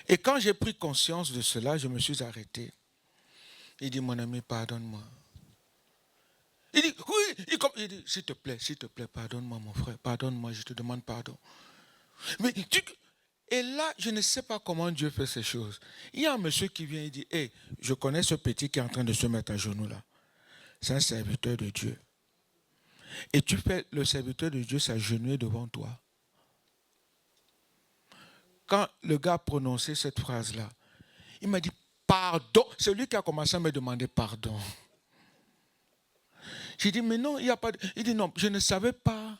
Et quand j'ai pris conscience de cela, je me suis arrêté. Il dit, mon ami, pardonne-moi. Il dit, oui, il dit, s'il te plaît, pardonne-moi, mon frère, pardonne-moi, je te demande pardon. Mais et là, je ne sais pas comment Dieu fait ces choses. Il y a un monsieur qui vient et dit, hey, je connais ce petit qui est en train de se mettre à genoux là. C'est un serviteur de Dieu. Et tu fais le serviteur de Dieu s'agenouiller devant toi. Quand le gars a prononcé cette phrase-là, il m'a dit, pardon. C'est lui qui a commencé à me demander pardon. J'ai dit, mais non, il n'y a pas de... Il dit, non, je ne savais pas.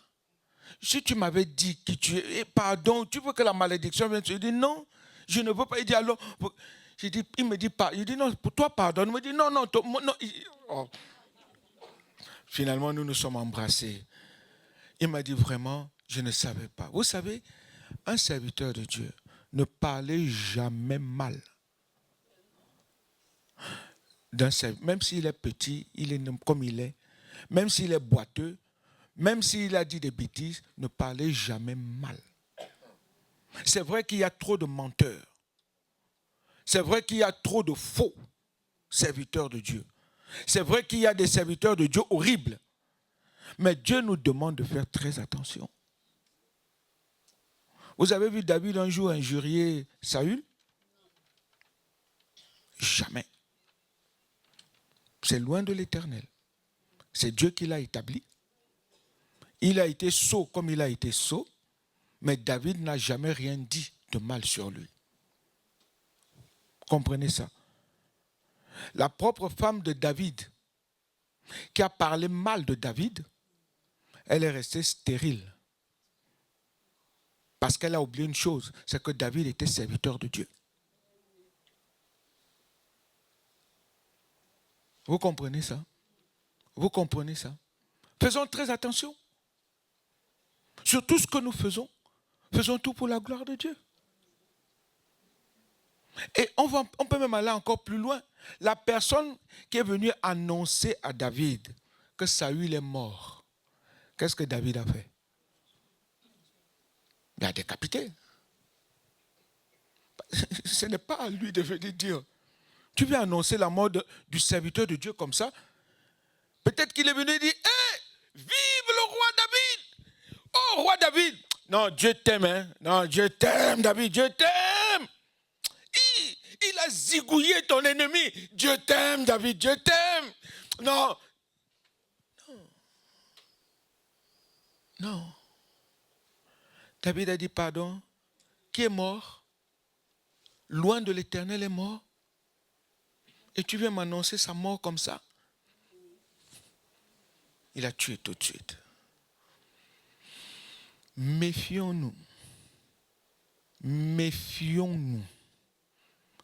Si tu m'avais dit que tu es... Pardon, tu veux que la malédiction vienne? Je dis, non, je ne veux pas. Il dit, alors... Il me dit, pas. Il dit, non, pour toi, pardonne. Il me dit, non, non, non. Oh. Finalement, nous nous sommes embrassés. Il m'a dit, vraiment, je ne savais pas. Vous savez, un serviteur de Dieu, ne parlez jamais mal. Même s'il est petit, il est comme il est, même s'il est boiteux, même s'il a dit des bêtises, ne parlez jamais mal. C'est vrai qu'il y a trop de menteurs. C'est vrai qu'il y a trop de faux serviteurs de Dieu. C'est vrai qu'il y a des serviteurs de Dieu horribles. Mais Dieu nous demande de faire très attention. Vous avez vu David un jour injurier Saül? Jamais. C'est loin de l'Éternel. C'est Dieu qui l'a établi. Il a été sot comme il a été sot, mais David n'a jamais rien dit de mal sur lui. Comprenez ça. La propre femme de David, qui a parlé mal de David, elle est restée stérile. Parce qu'elle a oublié une chose, c'est que David était serviteur de Dieu. Vous comprenez ça? Vous comprenez ça? Faisons très attention. Sur tout ce que nous faisons, faisons tout pour la gloire de Dieu. Et on peut même aller encore plus loin. La personne qui est venue annoncer à David que Saül est mort, qu'est-ce que David a fait? Il a décapité. Ce n'est pas à lui de venir dire. Tu viens annoncer la mort du serviteur de Dieu comme ça. Peut-être qu'il est venu dire, hé, vive le roi David. Oh, roi David. Non, Dieu t'aime, hein. Non, Dieu t'aime, David, Dieu t'aime. Il a zigouillé ton ennemi. Dieu t'aime, David, Dieu t'aime. Non. Non. Non. David a dit, pardon. Qui est mort? Loin de l'Éternel est mort. Et tu viens m'annoncer sa mort comme ça? Il a tué tout de suite. Méfions-nous. Méfions-nous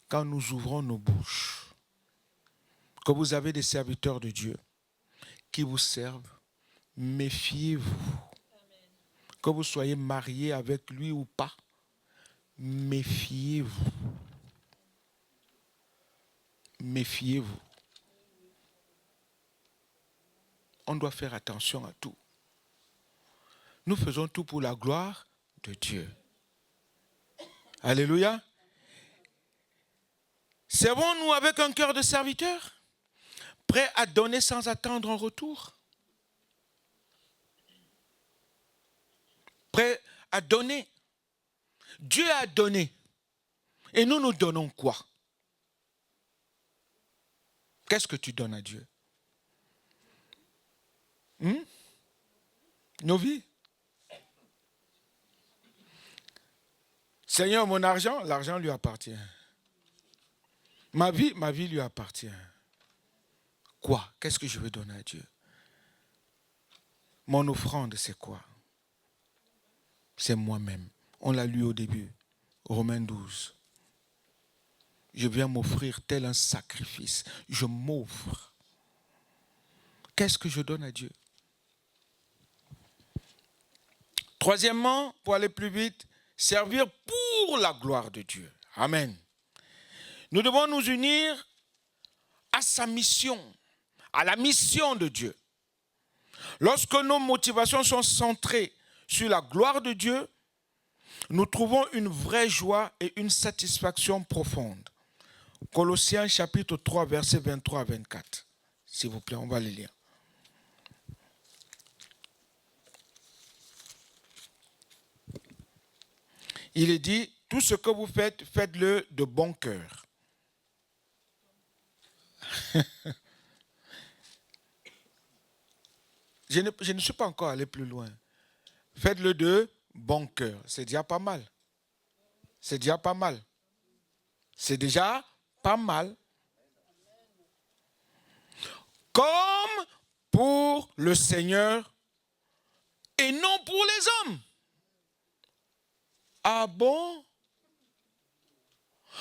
quand nous ouvrons nos bouches. Quand vous avez des serviteurs de Dieu qui vous servent, méfiez-vous. Que vous soyez marié avec lui ou pas, méfiez-vous. Méfiez-vous. On doit faire attention à tout. Nous faisons tout pour la gloire de Dieu. Alléluia. Servons-nous avec un cœur de serviteur, prêt à donner sans attendre en retour. Prêt à donner. Dieu a donné. Et nous, nous donnons quoi? Qu'est-ce que tu donnes à Dieu? Nos vies. Seigneur, mon argent, l'argent lui appartient. Ma vie lui appartient. Quoi? Qu'est-ce que je veux donner à Dieu? Mon offrande, c'est quoi? C'est moi-même. On l'a lu au début. Romains 12. Je viens m'offrir tel un sacrifice. Je m'offre. Qu'est-ce que je donne à Dieu? Troisièmement, pour aller plus vite, servir pour la gloire de Dieu. Amen. Nous devons nous unir à sa mission, à la mission de Dieu. Lorsque nos motivations sont centrées sur la gloire de Dieu, nous trouvons une vraie joie et une satisfaction profonde. Colossiens chapitre 3, versets 23 à 24. S'il vous plaît, on va les lire. Il est dit, tout ce que vous faites, faites-le de bon cœur. Je ne suis pas encore allé plus loin. Faites-le de bon cœur. C'est déjà pas mal. C'est déjà pas mal. C'est déjà pas mal. Comme pour le Seigneur et non pour les hommes. Ah bon?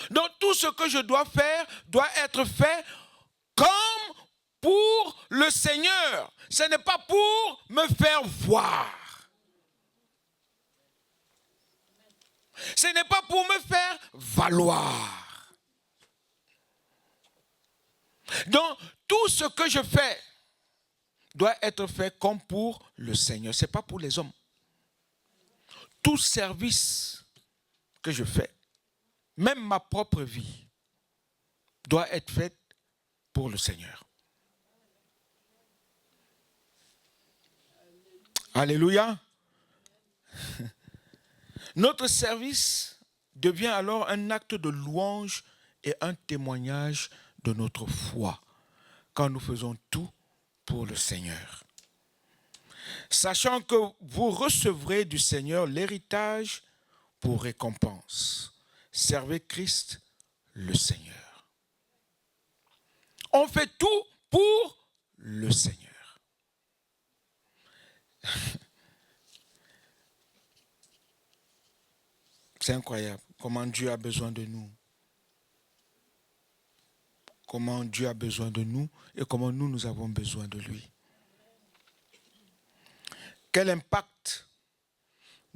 Donc tout ce que je dois faire doit être fait comme pour le Seigneur. Ce n'est pas pour me faire voir. Ce n'est pas pour me faire valoir. Donc tout ce que je fais doit être fait comme pour le Seigneur. Ce n'est pas pour les hommes. Tout service que je fais, même ma propre vie, doit être fait pour le Seigneur. Alléluia. Notre service devient alors un acte de louange et un témoignage de notre foi quand nous faisons tout pour le Seigneur. Sachant que vous recevrez du Seigneur l'héritage pour récompense. Servez Christ le Seigneur. On fait tout pour le Seigneur. C'est incroyable comment Dieu a besoin de nous. Comment Dieu a besoin de nous et comment nous avons besoin de lui. Quel impact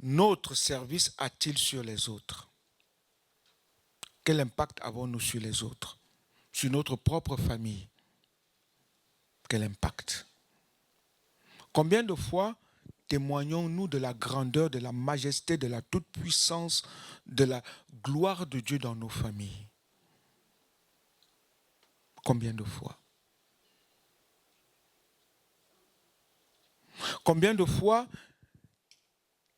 notre service a-t-il sur les autres? Quel impact avons-nous sur les autres? Sur notre propre famille? Quel impact? Combien de fois témoignons-nous de la grandeur, de la majesté, de la toute-puissance, de la gloire de Dieu dans nos familles? Combien de fois? Combien de fois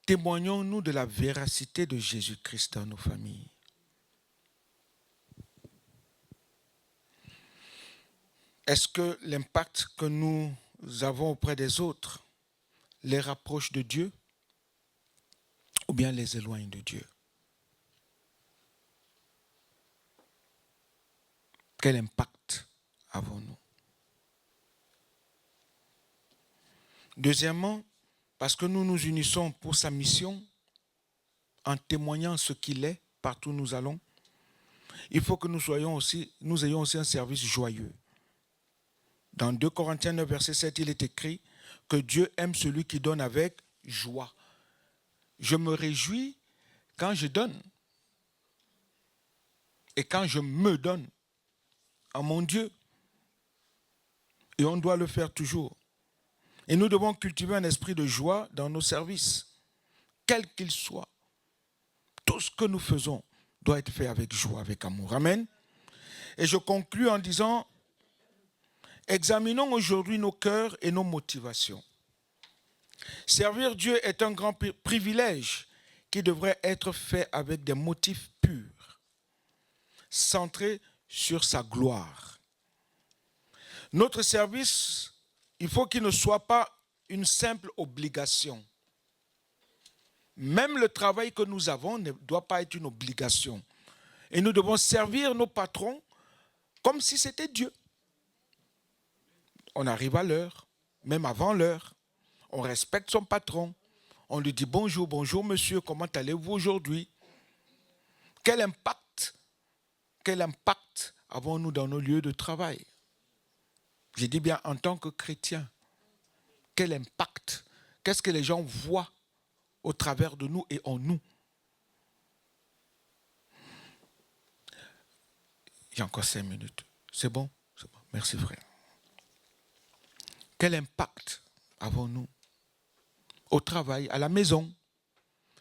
témoignons-nous de la véracité de Jésus-Christ dans nos familles? Est-ce que l'impact que nous avons auprès des autres les rapproche de Dieu ou bien les éloigne de Dieu? Quel impact avons-nous? Deuxièmement, parce que nous nous unissons pour sa mission, en témoignant ce qu'il est, partout où nous allons, il faut que nous ayons aussi un service joyeux. Dans 2 Corinthiens 9, verset 7, il est écrit que Dieu aime celui qui donne avec joie. Je me réjouis quand je donne et quand je me donne à mon Dieu. Et on doit le faire toujours. Et nous devons cultiver un esprit de joie dans nos services, quel qu'il soit. Tout ce que nous faisons doit être fait avec joie, avec amour. Amen. Et je conclus en disant, examinons aujourd'hui nos cœurs et nos motivations. Servir Dieu est un grand privilège qui devrait être fait avec des motifs purs, centrés sur sa gloire. Notre service, il faut qu'il ne soit pas une simple obligation. Même le travail que nous avons ne doit pas être une obligation. Et nous devons servir nos patrons comme si c'était Dieu. On arrive à l'heure, même avant l'heure. On respecte son patron. On lui dit bonjour, bonjour monsieur, comment allez-vous aujourd'hui? Quel impact avons-nous dans nos lieux de travail? Je dis bien en tant que chrétien. Quel impact? Qu'est-ce que les gens voient au travers de nous et en nous? J'ai encore 5 minutes. C'est bon? C'est bon. Merci frère. Quel impact avons-nous au travail, à la maison?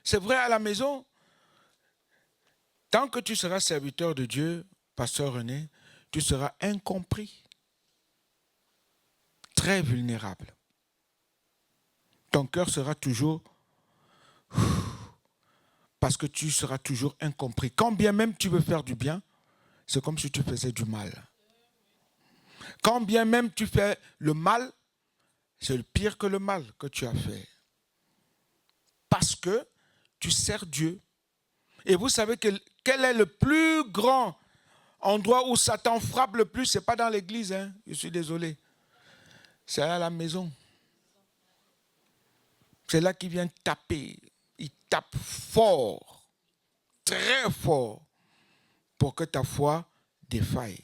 C'est vrai, à la maison, tant que tu seras serviteur de Dieu, Pasteur René, tu seras incompris, très vulnérable. Ton cœur sera toujours... Parce que tu seras toujours incompris. Quand bien même tu veux faire du bien, c'est comme si tu faisais du mal. Quand bien même tu fais le mal, c'est le pire que le mal que tu as fait. Parce que tu sers Dieu. Et vous savez quel est le plus grand endroit où Satan frappe le plus? Ce n'est pas dans l'église, hein, je suis désolé. C'est à la maison. C'est là qu'il vient taper. Il tape fort, très fort, pour que ta foi défaille.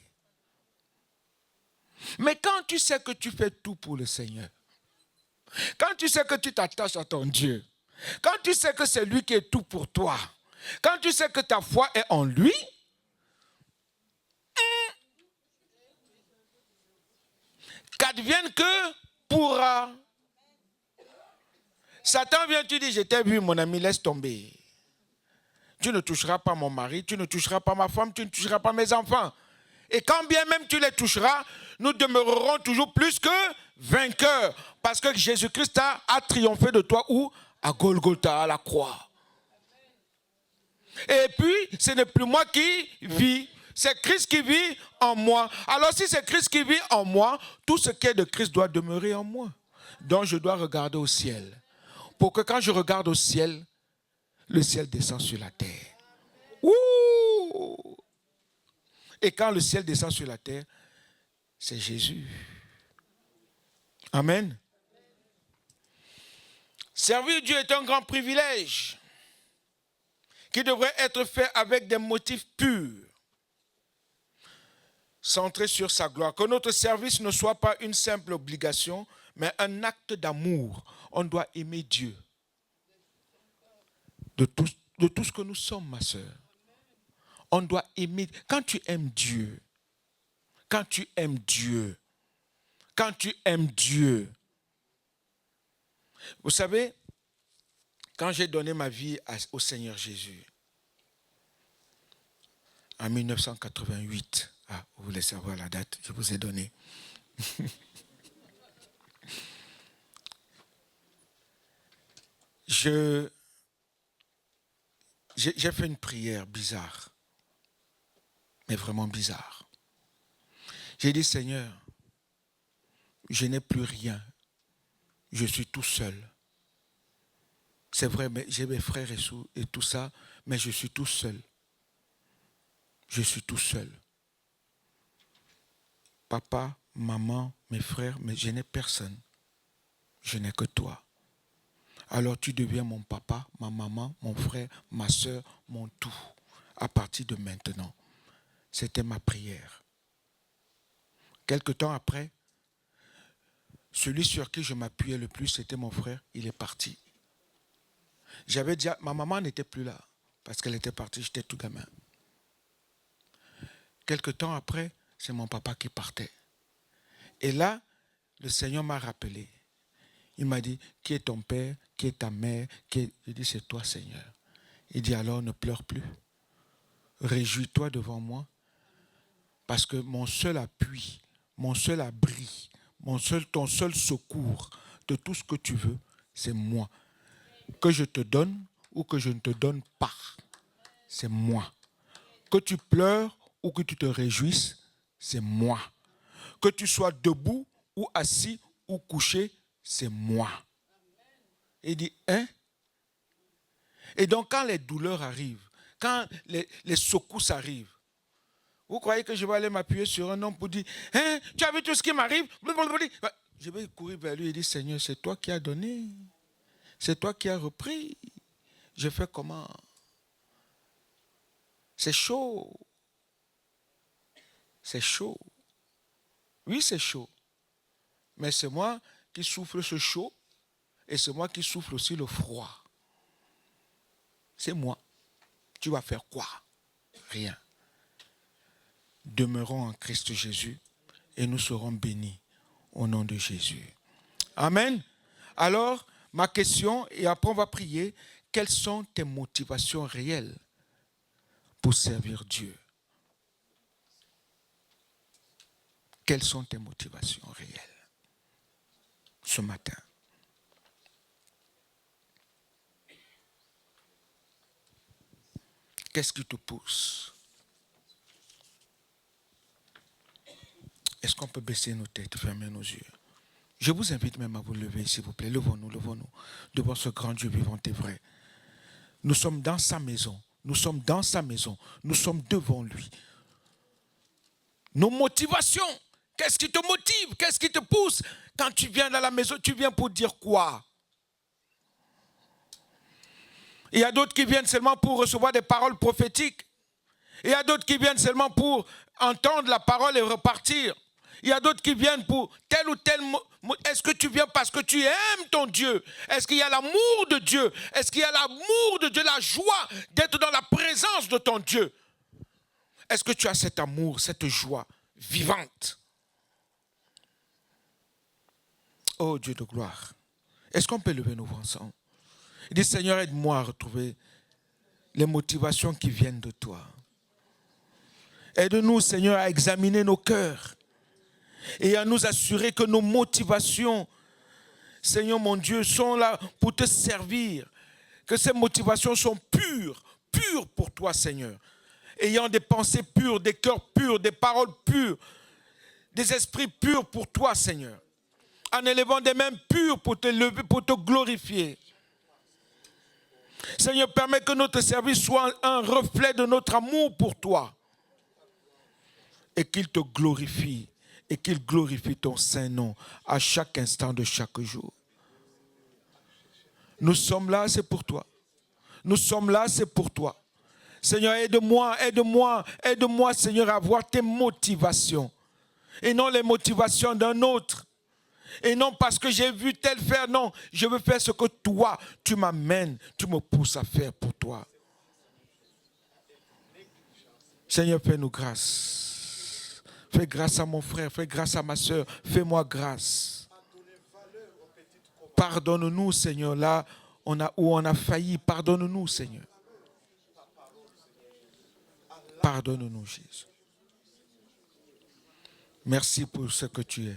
Mais quand tu sais que tu fais tout pour le Seigneur, quand tu sais que tu t'attaches à ton Dieu, quand tu sais que c'est lui qui est tout pour toi, quand tu sais que ta foi est en lui, qu'advienne que pourra. Satan vient, tu dis, je t'ai vu mon ami, laisse tomber. Tu ne toucheras pas mon mari, tu ne toucheras pas ma femme, tu ne toucheras pas mes enfants. Et quand bien même tu les toucheras, nous demeurerons toujours plus que vainqueurs. Parce que Jésus-Christ a triomphé de toi où? À Golgotha, à la croix. Et puis, ce n'est plus moi qui vis, c'est Christ qui vit en moi. Alors si c'est Christ qui vit en moi, tout ce qui est de Christ doit demeurer en moi. Donc je dois regarder au ciel. Pour que quand je regarde au ciel, le ciel descend sur la terre. Ouh! Et quand le ciel descend sur la terre, c'est Jésus. Amen. Servir Dieu est un grand privilège qui devrait être fait avec des motifs purs, centrés sur sa gloire. Que notre service ne soit pas une simple obligation, mais un acte d'amour. On doit aimer Dieu de tout ce que nous sommes, ma sœur. On doit aimer. Quand tu aimes Dieu, quand tu aimes Dieu, quand tu aimes Dieu. Vous savez, quand j'ai donné ma vie au Seigneur Jésus, en 1988, vous voulez savoir la date, je vous ai donné. J'ai fait une prière bizarre, mais vraiment bizarre. J'ai dit, Seigneur, je n'ai plus rien. Je suis tout seul. C'est vrai, mais j'ai mes frères et tout ça, mais je suis tout seul. Je suis tout seul. Papa, maman, mes frères, mais je n'ai personne. Je n'ai que toi. Alors tu deviens mon papa, ma maman, mon frère, ma soeur, mon tout. À partir de maintenant. C'était ma prière. Quelque temps après, celui sur qui je m'appuyais le plus, c'était mon frère. Il est parti. J'avais dit, ma maman n'était plus là, parce qu'elle était partie, j'étais tout gamin. Quelque temps après, c'est mon papa qui partait. Et là, le Seigneur m'a rappelé. Il m'a dit, qui est ton père, qui est ta mère, J'ai dit, c'est toi, Seigneur. Il dit, alors ne pleure plus. Réjouis-toi devant moi, parce que mon seul appui, mon seul abri, ton seul secours de tout ce que tu veux, c'est moi. Que je te donne ou que je ne te donne pas, c'est moi. Que tu pleures ou que tu te réjouisses, c'est moi. Que tu sois debout ou assis ou couché, c'est moi. Il dit, hein? Et donc quand les douleurs arrivent, quand les secousses arrivent, vous croyez que je vais aller m'appuyer sur un homme pour dire, hein, tu as vu tout ce qui m'arrive? Je vais courir vers lui et dire, Seigneur, c'est toi qui as donné. C'est toi qui as repris. Je fais comment? C'est chaud. C'est chaud. Oui, c'est chaud. Mais c'est moi qui souffre ce chaud et c'est moi qui souffre aussi le froid. C'est moi. Tu vas faire quoi? Rien. Demeurons en Christ Jésus et nous serons bénis au nom de Jésus. Amen. Alors, ma question, et après on va prier, quelles sont tes motivations réelles pour servir Dieu? Quelles sont tes motivations réelles ce matin? Qu'est-ce qui te pousse? Est-ce qu'on peut baisser nos têtes, fermer nos yeux? Je vous invite même à vous lever, s'il vous plaît. Levons-nous devant ce grand Dieu vivant et vrai. Nous sommes dans sa maison. Nous sommes dans sa maison. Nous sommes devant lui. Nos motivations. Qu'est-ce qui te motive? Qu'est-ce qui te pousse? Quand tu viens dans la maison, tu viens pour dire quoi? Il y a d'autres qui viennent seulement pour recevoir des paroles prophétiques. Il y a d'autres qui viennent seulement pour entendre la parole et repartir. Il y a d'autres qui viennent pour tel ou tel mot. Est-ce que tu viens parce que tu aimes ton Dieu? Est-ce qu'il y a l'amour de Dieu? Est-ce qu'il y a l'amour de Dieu, la joie d'être dans la présence de ton Dieu? Est-ce que tu as cet amour, cette joie vivante? Oh Dieu de gloire. Est-ce qu'on peut lever nos voix ensemble? Il dit, Seigneur, aide-moi à retrouver les motivations qui viennent de toi. Aide-nous, Seigneur, à examiner nos cœurs et à nous assurer que nos motivations, Seigneur mon Dieu, sont là pour te servir. Que ces motivations sont pures pour toi, Seigneur. Ayant des pensées pures, des cœurs purs, des paroles pures, des esprits purs pour toi, Seigneur. En élevant des mains pures pour te lever, pour te glorifier. Seigneur, permets que notre service soit un reflet de notre amour pour toi. Et qu'il te glorifie. Et qu'il glorifie ton saint nom à chaque instant de chaque jour. Nous sommes là, c'est pour toi. Nous sommes là, c'est pour toi. Seigneur, aide-moi, Seigneur, à voir tes motivations. Et non les motivations d'un autre. Et non parce que j'ai vu tel faire, non. Je veux faire ce que toi, tu m'amènes, tu me pousses à faire pour toi. Seigneur, fais-nous grâce. Fais grâce à mon frère, fais grâce à ma soeur, fais-moi grâce. Pardonne-nous, Seigneur, là où on a failli. Pardonne-nous, Seigneur. Pardonne-nous, Jésus. Merci pour ce que tu es.